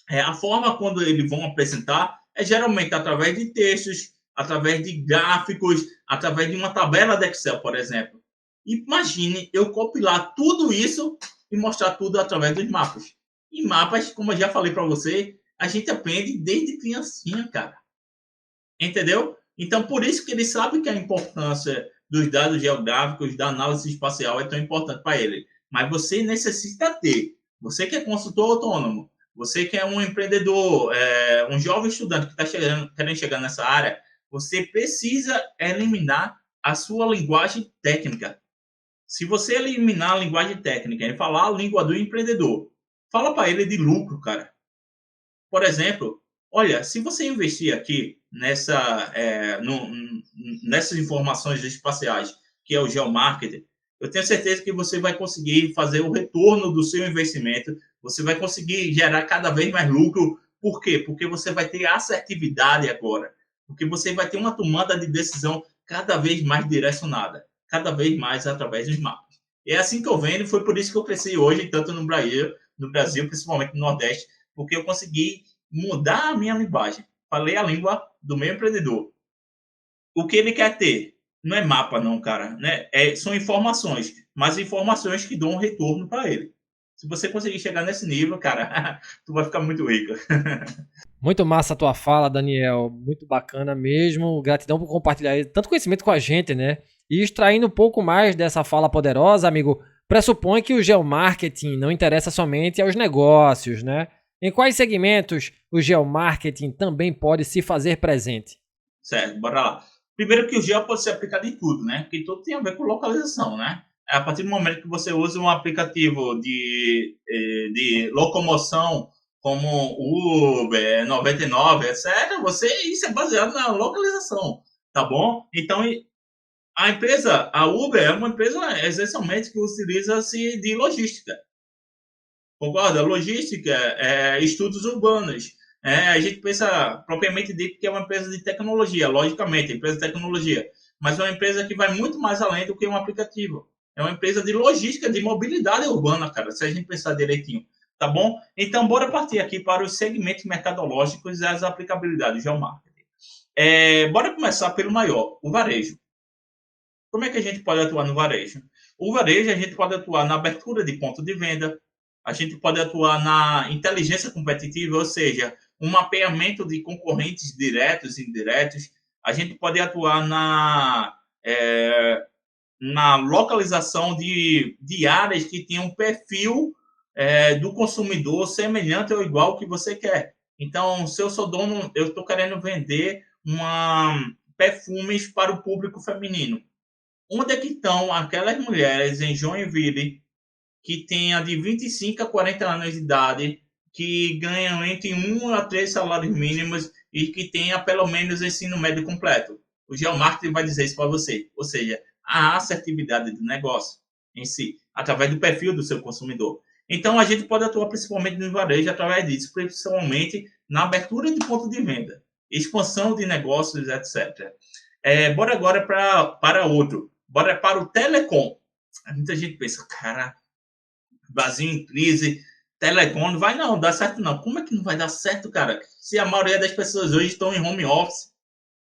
a forma quando eles vão apresentar, é geralmente através de textos, através de gráficos, através de uma tabela de Excel, por exemplo. Imagine eu compilar tudo isso e mostrar tudo através dos mapas. E mapas, como eu já falei para você, a gente aprende desde criancinha, cara. Entendeu? Então, por isso que ele sabe que a importância dos dados geográficos, da análise espacial é tão importante para ele. Mas você necessita ter. Você que é consultor autônomo, você que é um empreendedor, um jovem estudante que está querendo chegar nessa área, você precisa eliminar a sua linguagem técnica. Se você eliminar a linguagem técnica e falar a língua do empreendedor, fala para ele de lucro, cara. Por exemplo, olha, se você investir aqui nessas informações espaciais, que é o geomarketing, eu tenho certeza que você vai conseguir fazer o retorno do seu investimento, você vai conseguir gerar cada vez mais lucro. Por quê? Porque você vai ter assertividade agora, porque você vai ter uma tomada de decisão cada vez mais direcionada, cada vez mais através dos mapas. É assim que eu vendo, foi por isso que eu cresci hoje, tanto no Brasil, principalmente no Nordeste, porque eu consegui mudar a minha linguagem. Falei a língua do meu empreendedor. O que ele quer ter? Não é mapa, não, cara. Né? São informações, mas informações que dão um retorno para ele. Se você conseguir chegar nesse nível, cara, tu vai ficar muito rico. Muito massa a tua fala, Daniel. Muito bacana mesmo. Gratidão por compartilhar tanto conhecimento com a gente, né? E extraindo um pouco mais dessa fala poderosa, amigo, pressupõe que o geomarketing não interessa somente aos negócios, né? Em quais segmentos o geomarketing também pode se fazer presente? Certo, bora lá. Primeiro que o geo pode ser aplicado em tudo, né? Porque tudo tem a ver com localização, né? A partir do momento que você usa um aplicativo de locomoção como Uber, 99, etc., isso é baseado na localização, tá bom? Então, a Uber é uma empresa essencialmente que utiliza-se de logística. Concorda? Logística, estudos urbanos. A gente pensa propriamente dito que é uma empresa de tecnologia, logicamente, empresa de tecnologia, mas é uma empresa que vai muito mais além do que um aplicativo. É uma empresa de logística, de mobilidade urbana, cara, se a gente pensar direitinho. Tá bom? Então, bora partir aqui para os segmentos mercadológicos e as aplicabilidades de geomarketing. Bora começar pelo maior, o varejo. Como é que a gente pode atuar no varejo? O varejo, a gente pode atuar na abertura de ponto de venda, a gente pode atuar na inteligência competitiva, ou seja, um mapeamento de concorrentes diretos e indiretos, a gente pode atuar na localização de áreas que tenham um perfil do consumidor semelhante ou igual que você quer. Então, se eu sou dono, eu estou querendo vender perfumes para o público feminino. Onde é que estão aquelas mulheres em Joinville que tenha de 25 a 40 anos de idade, que ganham entre 1 a 3 salários mínimos e que tenha pelo menos ensino médio completo? O geomarketing vai dizer isso para você. Ou seja, a assertividade do negócio em si, através do perfil do seu consumidor. Então, a gente pode atuar principalmente no varejo através disso, principalmente na abertura de ponto de venda, expansão de negócios, etc. Bora agora para outro. Bora para o telecom. Muita gente pensa, cara, Brasil em crise, telecom, não vai não, dá certo não. Como é que não vai dar certo, cara? Se a maioria das pessoas hoje estão em home office,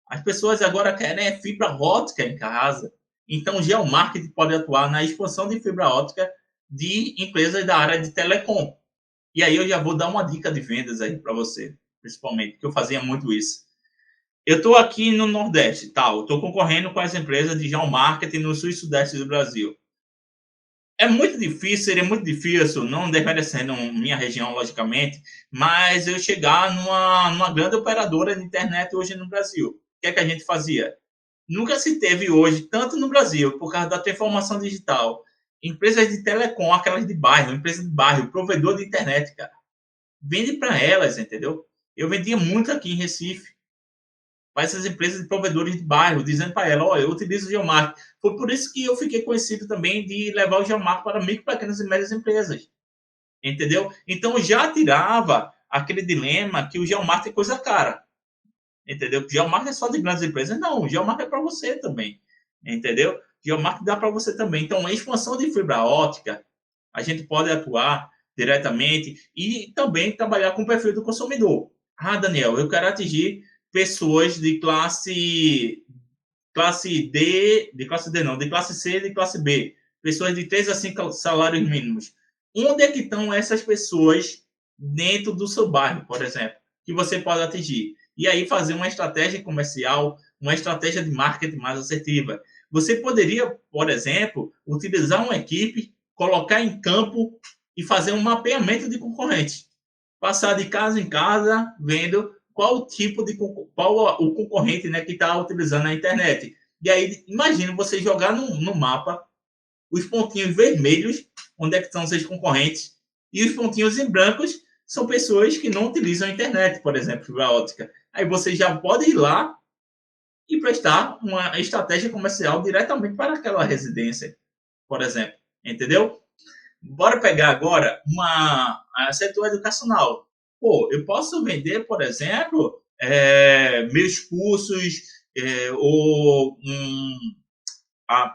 as pessoas agora querem fibra ótica em casa. Então, o geomarketing pode atuar na expansão de fibra ótica de empresas da área de telecom. E aí eu já vou dar uma dica de vendas aí para você, principalmente, que eu fazia muito isso. Eu estou aqui no Nordeste, tal, estou concorrendo com as empresas de geomarketing no Sul e Sudeste do Brasil. Seria muito difícil, não desmerecendo minha região, logicamente, mas eu chegar numa grande operadora de internet hoje no Brasil. O que é que a gente fazia? Nunca se teve hoje, tanto no Brasil, por causa da transformação digital, empresas de telecom, aquelas de bairro, empresa de bairro, provedor de internet, cara. Vende para elas, entendeu? Eu vendia muito aqui em Recife para essas empresas de provedores de bairro, dizendo para ela, eu utilizo o Geomark. Foi por isso que eu fiquei conhecido também de levar o Geomark para micro, pequenas e médias empresas. Entendeu? Então, já tirava aquele dilema que o Geomark é coisa cara. Entendeu? O Geomark é só de grandes empresas. Não, o Geomark é para você também. Entendeu? O Geomark dá para você também. Então, a expansão de fibra ótica, a gente pode atuar diretamente e também trabalhar com o perfil do consumidor. Ah, Daniel, eu quero atingir pessoas de classe D, de classe D não, de classe C e de classe B, pessoas de 3 a 5 salários mínimos. Onde é que estão essas pessoas dentro do seu bairro, por exemplo, que você pode atingir? E aí fazer uma estratégia comercial, uma estratégia de marketing mais assertiva. Você poderia, por exemplo, utilizar uma equipe, colocar em campo e fazer um mapeamento de concorrentes. Passar de casa em casa, vendo qual tipo de qual o concorrente, né, que está utilizando a internet. E aí, imagina você jogar no mapa os pontinhos vermelhos, onde é que estão os seus concorrentes, e os pontinhos em brancos são pessoas que não utilizam a internet, por exemplo, fibra ótica. Aí você já pode ir lá e prestar uma estratégia comercial diretamente para aquela residência, por exemplo. Entendeu? Bora pegar agora setor educacional. Pô, eu posso vender, por exemplo, meus cursos ou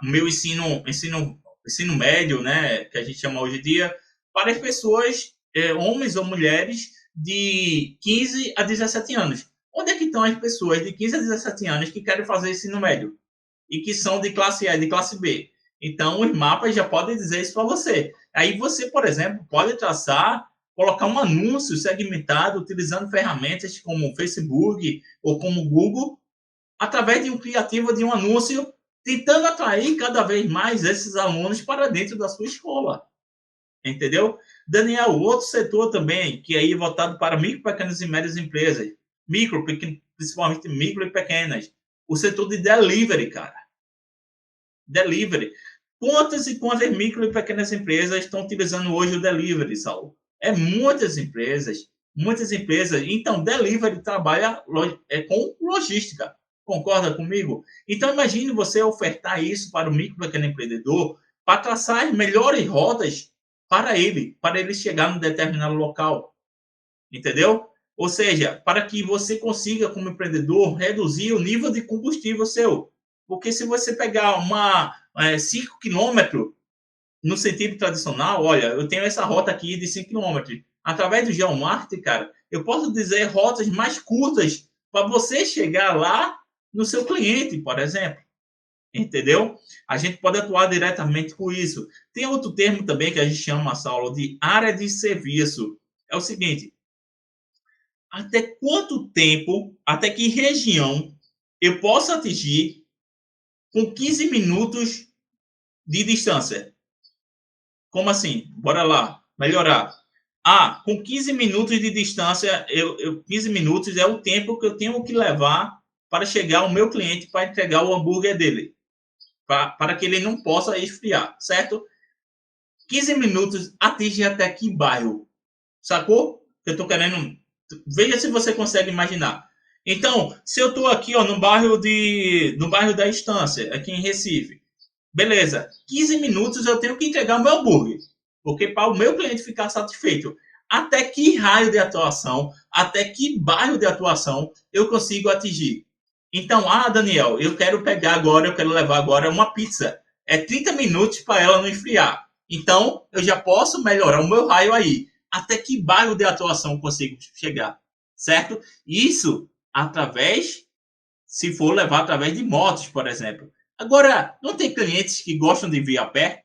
meu ensino médio, né, que a gente chama hoje em dia, para as pessoas, homens ou mulheres, de 15 a 17 anos. Onde é que estão as pessoas de 15 a 17 anos que querem fazer ensino médio e que são de classe A e de classe B? Então, os mapas já podem dizer isso para você. Aí você, por exemplo, pode traçar, colocar um anúncio segmentado utilizando ferramentas como Facebook ou como Google, através de um criativo de um anúncio, tentando atrair cada vez mais esses alunos para dentro da sua escola. Entendeu? Daniel, outro setor também, que aí é voltado para micro, pequenas e médias empresas. Principalmente micro e pequenas. O setor de delivery, cara. Delivery. Quantas e quantas micro e pequenas empresas estão utilizando hoje o delivery, Saulo? Muitas empresas. Muitas empresas. Então, delivery trabalha com logística. Concorda comigo? Então, imagine você ofertar isso para o micro e pequeno empreendedor para traçar as melhores rotas para ele chegar num determinado local. Entendeu? Ou seja, para que você consiga, como empreendedor, reduzir o nível de combustível seu. Porque se você pegar 5 quilômetros no sentido tradicional, olha, eu tenho essa rota aqui de 5 quilômetros. Através do geomarketing, cara, eu posso dizer rotas mais curtas para você chegar lá no seu cliente, por exemplo. Entendeu? A gente pode atuar diretamente com isso. Tem outro termo também que a gente chama, Saulo, de área de serviço. É o seguinte, até quanto tempo, até que região eu posso atingir com 15 minutos de distância? Como assim? Bora lá, melhorar. Com 15 minutos de distância, 15 minutos é o tempo que eu tenho que levar para chegar ao meu cliente para entregar o hambúrguer dele. Para que ele não possa esfriar, certo? 15 minutos atinge até que bairro? Sacou? Eu tô querendo... Veja se você consegue imaginar. Então, se eu tô aqui no bairro da Estância, aqui em Recife, beleza, 15 minutos eu tenho que entregar o meu hambúrguer, porque para o meu cliente ficar satisfeito, até que raio de atuação, até que bairro de atuação eu consigo atingir? Então, Daniel, eu quero levar agora uma pizza. É 30 minutos para ela não esfriar. Então, eu já posso melhorar o meu raio aí. Até que bairro de atuação eu consigo chegar? Certo? Isso se for levar através de motos, por exemplo. Agora, não tem clientes que gostam de vir a pé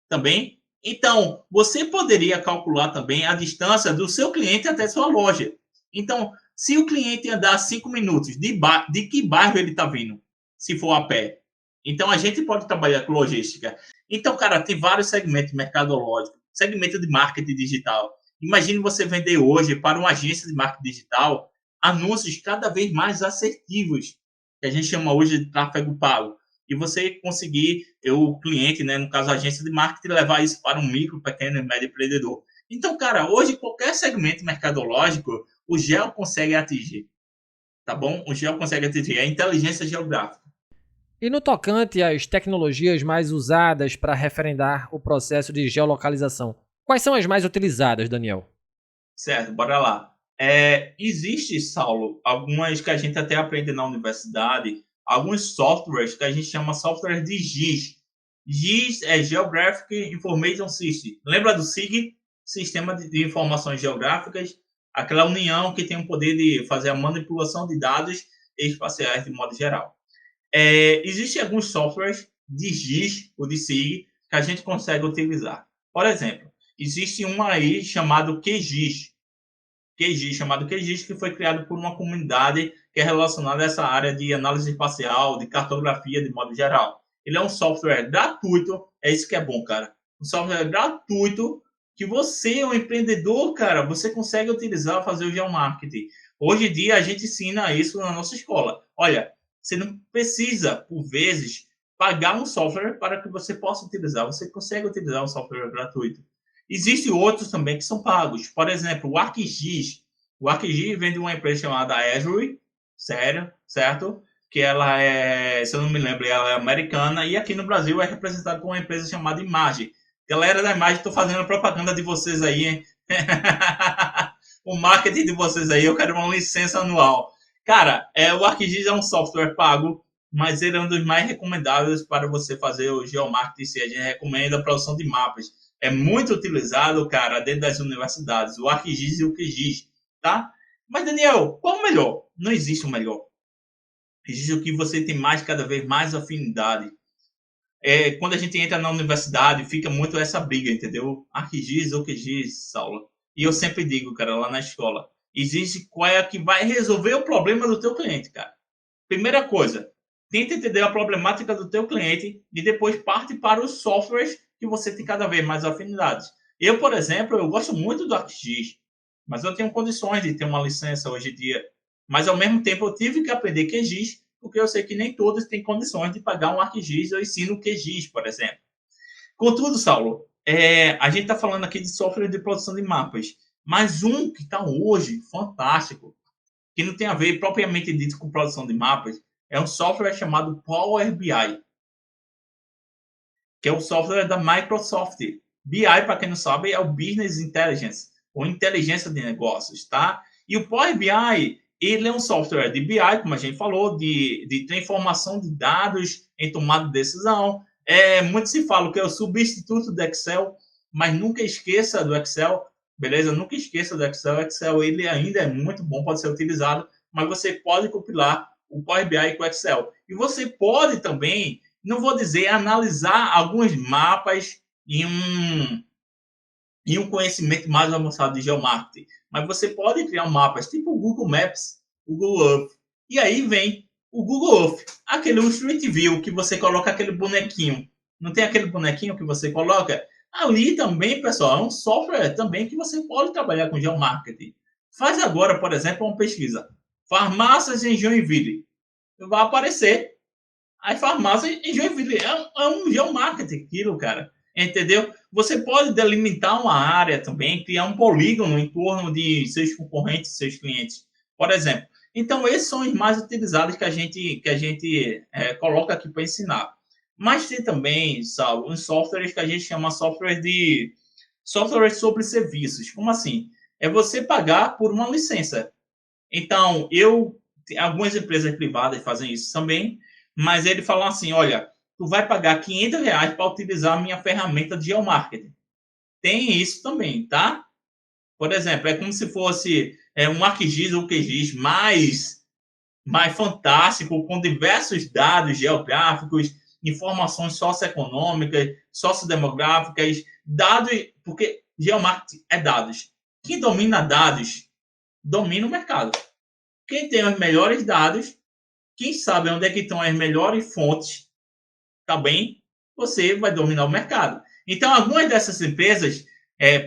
também? Então, você poderia calcular também a distância do seu cliente até sua loja. Então, se o cliente andar 5 minutos, de que bairro ele está vindo? Se for a pé. Então, a gente pode trabalhar com logística. Então, cara, tem vários segmentos mercadológicos, segmento de marketing digital. Imagine você vender hoje para uma agência de marketing digital anúncios cada vez mais assertivos, que a gente chama hoje de tráfego pago. E você conseguir, o cliente, né, no caso a agência de marketing, levar isso para um micro, pequeno e médio empreendedor. Então, cara, hoje qualquer segmento mercadológico, o GEO consegue atingir, tá bom? O GEO consegue atingir, é a inteligência geográfica. E no tocante às tecnologias mais usadas para referendar o processo de geolocalização, quais são as mais utilizadas, Daniel? Certo, bora lá. Existe, Saulo, algumas que a gente até aprende na universidade, alguns softwares que a gente chama software de GIS. GIS é Geographic Information System. Lembra do SIG? Sistema de Informações Geográficas, aquela união que tem o poder de fazer a manipulação de dados espaciais de modo geral. Existem alguns softwares de GIS ou de SIG que a gente consegue utilizar. Por exemplo, existe um aí chamado QGIS, que foi criado por uma comunidade que é relacionada a essa área de análise espacial, de cartografia de modo geral. Ele é um software gratuito, é isso que é bom, cara. Um software gratuito que você, um empreendedor, cara, você consegue utilizar, fazer o geomarketing. Hoje em dia, a gente ensina isso na nossa escola. Olha, você não precisa, por vezes, pagar um software para que você possa utilizar. Você consegue utilizar um software gratuito. Existem outros também que são pagos. Por exemplo, o ArcGIS. O ArcGIS vem de uma empresa chamada Azure, certo? Que ela é, se eu não me lembro, ela é americana. E aqui no Brasil é representada por uma empresa chamada Imagem. Galera da Imagem, estou fazendo a propaganda de vocês aí, hein? O marketing de vocês aí, eu quero uma licença anual. Cara, o ArcGIS é um software pago, mas ele é um dos mais recomendáveis para você fazer o geomarketing. Se a gente recomenda a produção de mapas. É muito utilizado, cara, dentro das universidades. O ArcGIS e o QGIS, tá? Mas, Daniel, qual o melhor? Não existe o melhor. Existe o que você tem mais, cada vez mais afinidade. Quando a gente entra na universidade, fica muito essa briga, entendeu? ArcGIS ou QGIS, Saulo. E eu sempre digo, cara, lá na escola, existe qual é a que vai resolver o problema do teu cliente, cara. Primeira coisa, tenta entender a problemática do teu cliente e depois parte para os softwares que você tem cada vez mais afinidades. Eu, por exemplo, eu gosto muito do ArcGIS, mas eu tenho condições de ter uma licença hoje em dia. Mas, ao mesmo tempo, eu tive que aprender QGIS, porque eu sei que nem todos têm condições de pagar um ArcGIS. Eu ensino QGIS, por exemplo. Contudo, Saulo, a gente está falando aqui de software de produção de mapas, mas um que está hoje fantástico, que não tem a ver propriamente dito com produção de mapas, é um software chamado Power BI, que é o software da Microsoft. BI, para quem não sabe, é o Business Intelligence, ou inteligência de negócios, tá? E o Power BI, ele é um software de BI, como a gente falou, de transformação de dados em tomada de decisão. Muito se fala que é o substituto do Excel, mas nunca esqueça do Excel, beleza? Nunca esqueça do Excel. O Excel, ele ainda é muito bom, pode ser utilizado, mas você pode compilar o Power BI com o Excel. E você pode também, não vou dizer analisar alguns mapas em um conhecimento mais avançado de geomarketing, mas você pode criar mapas tipo o Google Maps, o Google Earth, e aí vem o Google Earth, aquele Street View que você coloca aquele bonequinho, não tem aquele bonequinho que você coloca? Ali também, pessoal, é um software também que você pode trabalhar com geomarketing. Faz agora, por exemplo, uma pesquisa. Farmácias em Joinville. Vai aparecer as farmácias em Joinville. É um geomarketing aquilo, cara. Entendeu? Você pode delimitar uma área também, criar um polígono em torno de seus concorrentes, seus clientes, por exemplo. Então, esses são os mais utilizados que a gente coloca aqui para ensinar. Mas tem também, Saulo, uns softwares que a gente chama softwares sobre serviços. Como assim? É você pagar por uma licença. Então, algumas empresas privadas fazem isso também, mas ele falou assim, olha, tu vai pagar R$ 500 para utilizar a minha ferramenta de geomarketing. Tem isso também, tá? Por exemplo, é como se fosse um ArcGIS ou QGIS mais fantástico, com diversos dados geográficos, informações socioeconômicas, sociodemográficas, dados, porque geomarketing é dados. Quem domina dados, domina o mercado. Quem tem os melhores dados, quem sabe onde é que estão as melhores fontes, tá bem? Você vai dominar o mercado. Então, algumas dessas empresas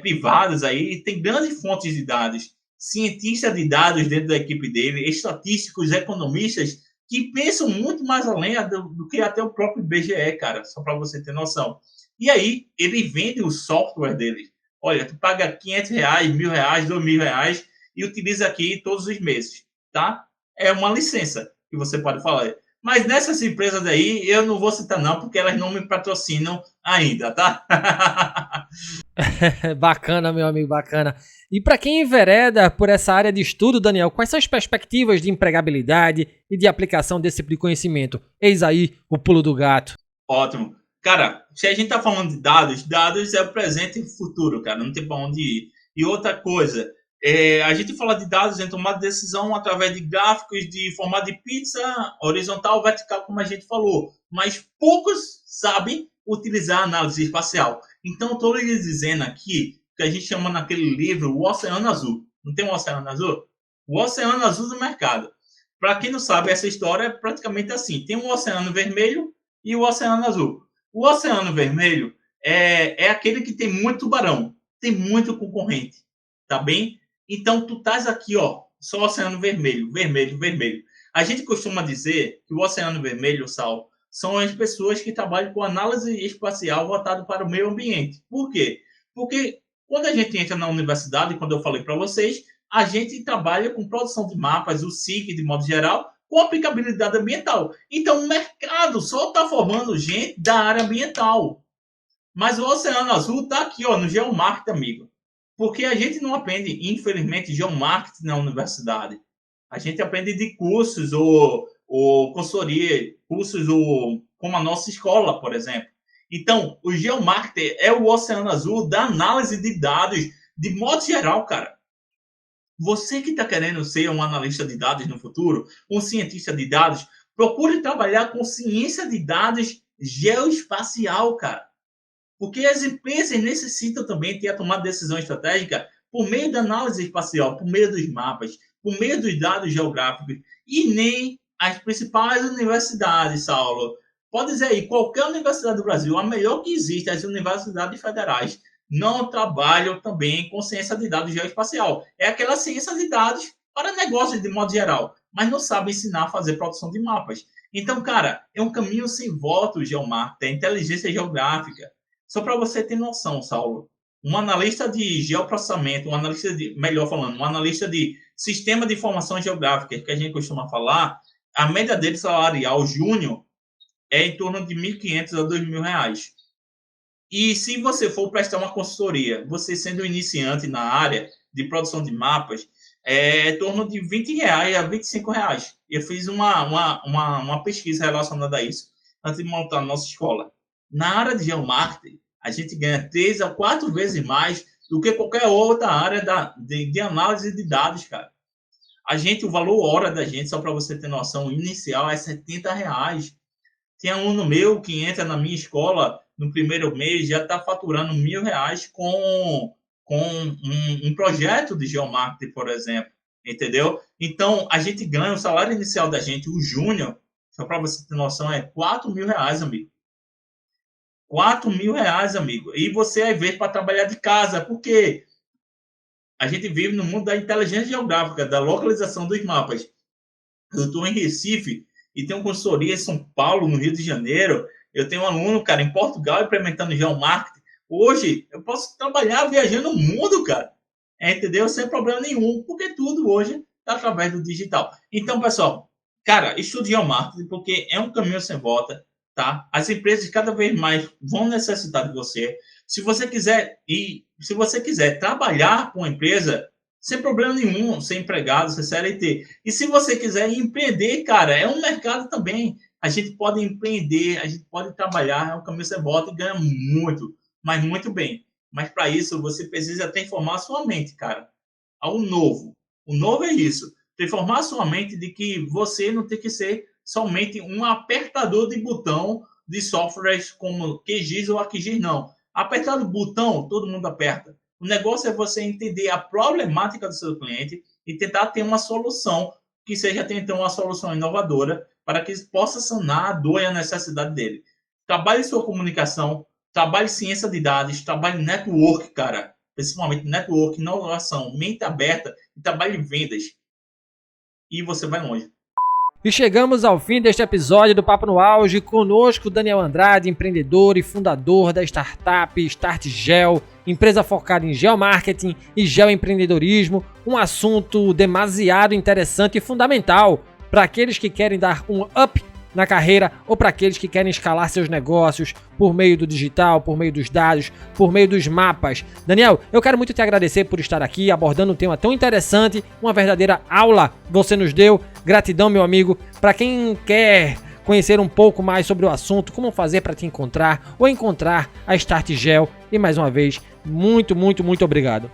privadas aí têm grandes fontes de dados, cientistas de dados dentro da equipe dele, estatísticos, economistas, que pensam muito mais além do que até o próprio IBGE, cara, só para você ter noção. E aí, ele vende o software dele. Olha, tu paga R$ 500, R$ 1.000, R$ 2.000 e utiliza aqui todos os meses, tá? É uma licença que você pode falar. Mas nessas empresas aí, eu não vou citar não, porque elas não me patrocinam ainda, tá? Bacana, meu amigo, bacana. E para quem envereda por essa área de estudo, Daniel, quais são as perspectivas de empregabilidade e de aplicação desse tipo de conhecimento? Eis aí o pulo do gato. Ótimo. Cara, se a gente tá falando de dados é o presente e o futuro, cara, não tem para onde ir. E outra coisa, A gente fala de dados em tomada de decisão através de gráficos de formato de pizza, horizontal, vertical, como a gente falou. Mas poucos sabem utilizar a análise espacial. Então, estou lhes dizendo aqui que a gente chama naquele livro o Oceano Azul. Não tem um Oceano Azul? O Oceano Azul do mercado. Para quem não sabe, essa história é praticamente assim. Tem um Oceano Vermelho e o Oceano Azul. O Oceano Vermelho é aquele que tem muito tubarão, tem muito concorrente, tá bem? Então, tu estás aqui, ó, só Oceano Vermelho, vermelho, vermelho. A gente costuma dizer que o Oceano Vermelho, Sal, são as pessoas que trabalham com análise espacial voltado para o meio ambiente. Por quê? Porque quando a gente entra na universidade, quando eu falei para vocês, a gente trabalha com produção de mapas, o SIG, de modo geral, com aplicabilidade ambiental. Então, o mercado só está formando gente da área ambiental. Mas o Oceano Azul está aqui, ó, no Geomarket, amigo. Porque a gente não aprende, infelizmente, Geomarket na universidade. A gente aprende de cursos ou consultoria, cursos como a nossa escola, por exemplo. Então, o Geomarket é o Oceano Azul da análise de dados de modo geral, cara. Você que está querendo ser um analista de dados no futuro, um cientista de dados, procure trabalhar com ciência de dados geoespacial, cara. Porque as empresas necessitam também ter a tomada de decisão estratégica por meio da análise espacial, por meio dos mapas, por meio dos dados geográficos. E nem as principais universidades, Saulo. Pode dizer aí, qualquer universidade do Brasil, a melhor que existe, as universidades federais, não trabalham também com ciência de dados geoespacial. É aquela ciência de dados para negócios de modo geral, mas não sabem ensinar a fazer produção de mapas. Então, cara, é um caminho sem volta o Geomarket, é inteligência geográfica. Só para você ter noção, Saulo, um analista de geoprocessamento, um analista de sistema de informações geográficas, que a gente costuma falar, a média dele salarial júnior é em torno de R$ 1.500 a R$ 2.000. E se você for prestar uma consultoria, você sendo iniciante na área de produção de mapas, é em torno de R$ 20 a R$ 25. Eu fiz uma pesquisa relacionada a isso antes de montar a nossa escola. Na área de geomarketing, a gente ganha 3 a 4 vezes mais do que qualquer outra área de análise de dados, cara. O valor hora da gente, só para você ter noção, inicial é R$ 70. Tem aluno meu que entra na minha escola no primeiro mês, já está faturando R$ 1.000 com um projeto de geomarketing, por exemplo. Entendeu? Então, a gente ganha o salário inicial da gente, o júnior, só para você ter noção, é R$ 4.000, amigo. R$ 4.000, amigo. E você é ver para trabalhar de casa, porque a gente vive no mundo da inteligência geográfica, da localização dos mapas. Eu estou em Recife e tenho consultoria em São Paulo, no Rio de Janeiro. Eu tenho um aluno, cara, em Portugal, implementando geomarketing. Hoje, eu posso trabalhar viajando o mundo, cara. Entendeu? Sem problema nenhum, porque tudo hoje está através do digital. Então, pessoal, cara, estude geomarketing, porque é um caminho sem volta, tá? As empresas cada vez mais vão necessitar de você. Se você quiser trabalhar com a empresa, sem problema nenhum, ser empregado, ser CLT. E se você quiser empreender, cara, é um mercado também. A gente pode empreender, a gente pode trabalhar, é um caminho sem volta e ganha muito, mas muito bem. Mas para isso, você precisa transformar a sua mente, cara, ao novo. O novo é isso. Transformar a sua mente de que você não tem que ser somente um apertador de botão de softwares como QGIS ou ArcGIS, não. Apertar o botão, todo mundo aperta. O negócio é você entender a problemática do seu cliente e tentar ter uma solução que seja então uma solução inovadora para que possa sanar a dor e a necessidade dele. Trabalhe sua comunicação, trabalhe ciência de dados, trabalhe network, cara. Principalmente network, inovação, mente aberta e trabalhe em vendas. E você vai longe. E chegamos ao fim deste episódio do Papo no Auge. Conosco, Daniel Andrade, empreendedor e fundador da startup StartGeo, empresa focada em geomarketing e geoempreendedorismo. Um assunto demasiado interessante e fundamental para aqueles que querem dar um up na carreira ou para aqueles que querem escalar seus negócios por meio do digital, por meio dos dados, por meio dos mapas. Daniel, eu quero muito te agradecer por estar aqui abordando um tema tão interessante, uma verdadeira aula você nos deu. Gratidão, meu amigo. Para quem quer conhecer um pouco mais sobre o assunto, como fazer para te encontrar ou encontrar a StartGeo. E mais uma vez, muito obrigado.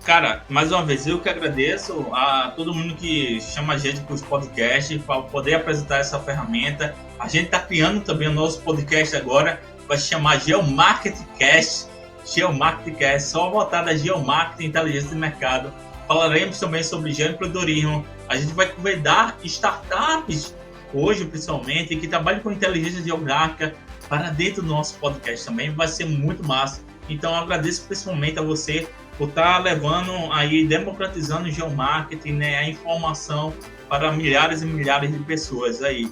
Cara, mais uma vez, eu que agradeço a todo mundo que chama a gente para os podcasts, para poder apresentar essa ferramenta. A gente está criando também o nosso podcast agora, vai se chamar Geomarketingcast. Geomarketingcast, só voltada a Geomarketing, inteligência de mercado. Falaremos também sobre geoempreendedorismo. A gente vai convidar startups, hoje principalmente, que trabalham com inteligência geográfica para dentro do nosso podcast também. Vai ser muito massa. Então, eu agradeço principalmente a você por estar levando aí, democratizando o geomarketing, né, a informação para milhares e milhares de pessoas aí.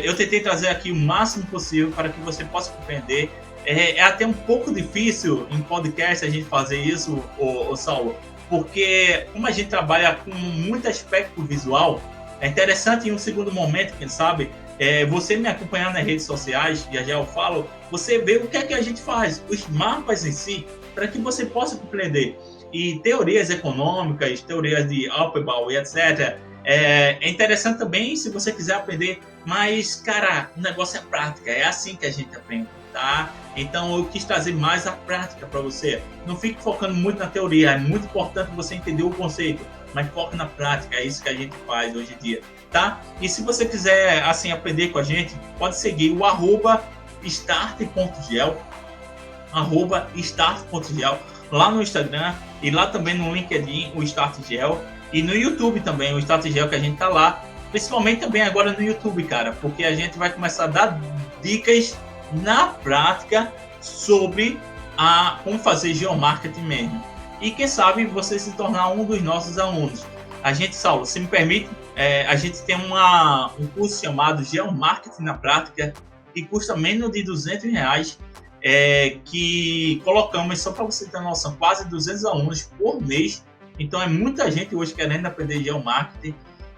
Eu tentei trazer aqui o máximo possível para que você possa compreender. É até um pouco difícil em podcast a gente fazer isso, Saulo, porque como a gente trabalha com muito aspecto visual, é interessante em um segundo momento, quem sabe, você me acompanhar nas redes sociais, já eu falo, você vê o que é que a gente faz, os mapas em si, para que você possa compreender. E teorias econômicas, teorias de Hobsbawm e etc. É interessante também se você quiser aprender, mas, cara, o negócio é prática, é assim que a gente aprende, tá? Então eu quis trazer mais a prática para você. Não fique focando muito na teoria, é muito importante você entender o conceito, mas foca na prática, é isso que a gente faz hoje em dia, tá? E se você quiser, assim, aprender com a gente, pode seguir o @start.gel, @start.gel, lá no Instagram e lá também no LinkedIn, o StartGel, e no YouTube também, o StartGel, que a gente tá lá, principalmente também agora no YouTube, cara, porque a gente vai começar a dar dicas na prática sobre como fazer geomarketing mesmo. E quem sabe você se tornar um dos nossos alunos. A gente, Saulo, se me permite, a gente tem um curso chamado Geomarketing na Prática, que custa menos de R$200, que colocamos, só para você ter noção, quase 200 alunos por mês. Então é muita gente hoje querendo aprender geomarketing.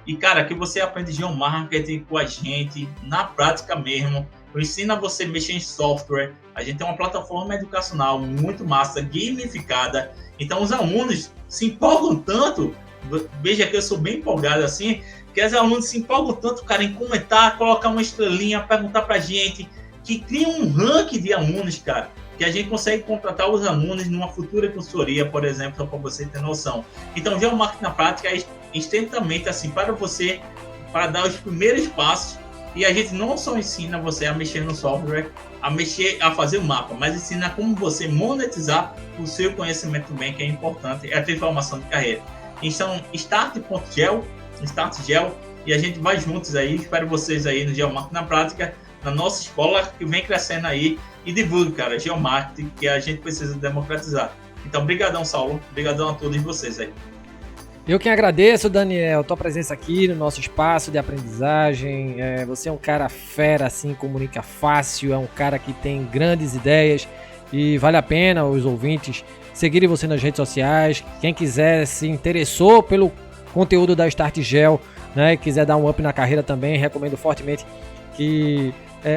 E, cara, que você aprende geomarketing com a gente, na prática mesmo. Eu ensino a você mexer em software. A gente tem uma plataforma educacional muito massa, gamificada. Então os alunos se empolgam tanto. Veja que eu sou bem empolgado assim, que os alunos se empolgam tanto, cara, em comentar, colocar uma estrelinha, perguntar pra gente, que cria um ranking de alunos, cara, que a gente consegue contratar os alunos numa futura consultoria, por exemplo, só para você ter noção. Então, geomarketing na prática é extremamente assim para você, para dar os primeiros passos. E a gente não só ensina você a mexer no software, a fazer o mapa, mas ensina como você monetizar o seu conhecimento também, que é importante, é a transformação de carreira. Então, start.gel, e a gente vai juntos aí. Espero vocês aí no Geomarketing na Prática, na nossa escola que vem crescendo aí, e divulgue, cara, geomarketing, que a gente precisa democratizar. Então, brigadão, Saulo, brigadão a todos vocês aí. Eu que agradeço, Daniel, tua presença aqui no nosso espaço de aprendizagem. Você é um cara fera, assim, comunica fácil, é um cara que tem grandes ideias e vale a pena os ouvintes seguirem você nas redes sociais. Quem quiser, se interessou pelo conteúdo da StartGel, né, e quiser dar um up na carreira também, recomendo fortemente que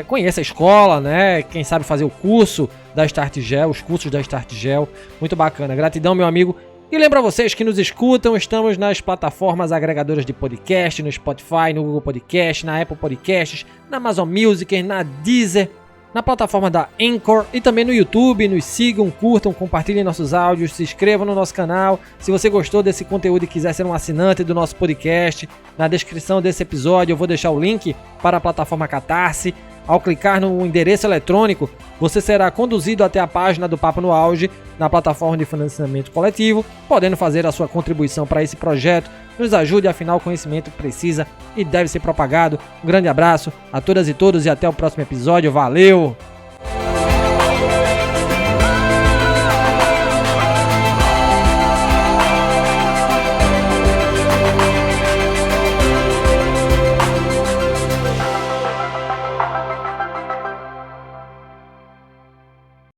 conheça a escola, né, quem sabe fazer o curso da StartGel, os cursos da StartGel, muito bacana. Gratidão, meu amigo. E lembro a vocês que nos escutam, estamos nas plataformas agregadoras de podcast, no Spotify, no Google Podcast, na Apple Podcasts, na Amazon Music, na Deezer, na plataforma da Anchor e também no YouTube. Nos sigam, curtam, compartilhem nossos áudios, se inscrevam no nosso canal. Se você gostou desse conteúdo e quiser ser um assinante do nosso podcast, na descrição desse episódio eu vou deixar o link para a plataforma Catarse. Ao clicar no endereço eletrônico, você será conduzido até a página do Papo no Auge, na plataforma de financiamento coletivo, podendo fazer a sua contribuição para esse projeto. Nos ajude, afinal o conhecimento precisa e deve ser propagado. Um grande abraço a todas e todos e até o próximo episódio. Valeu!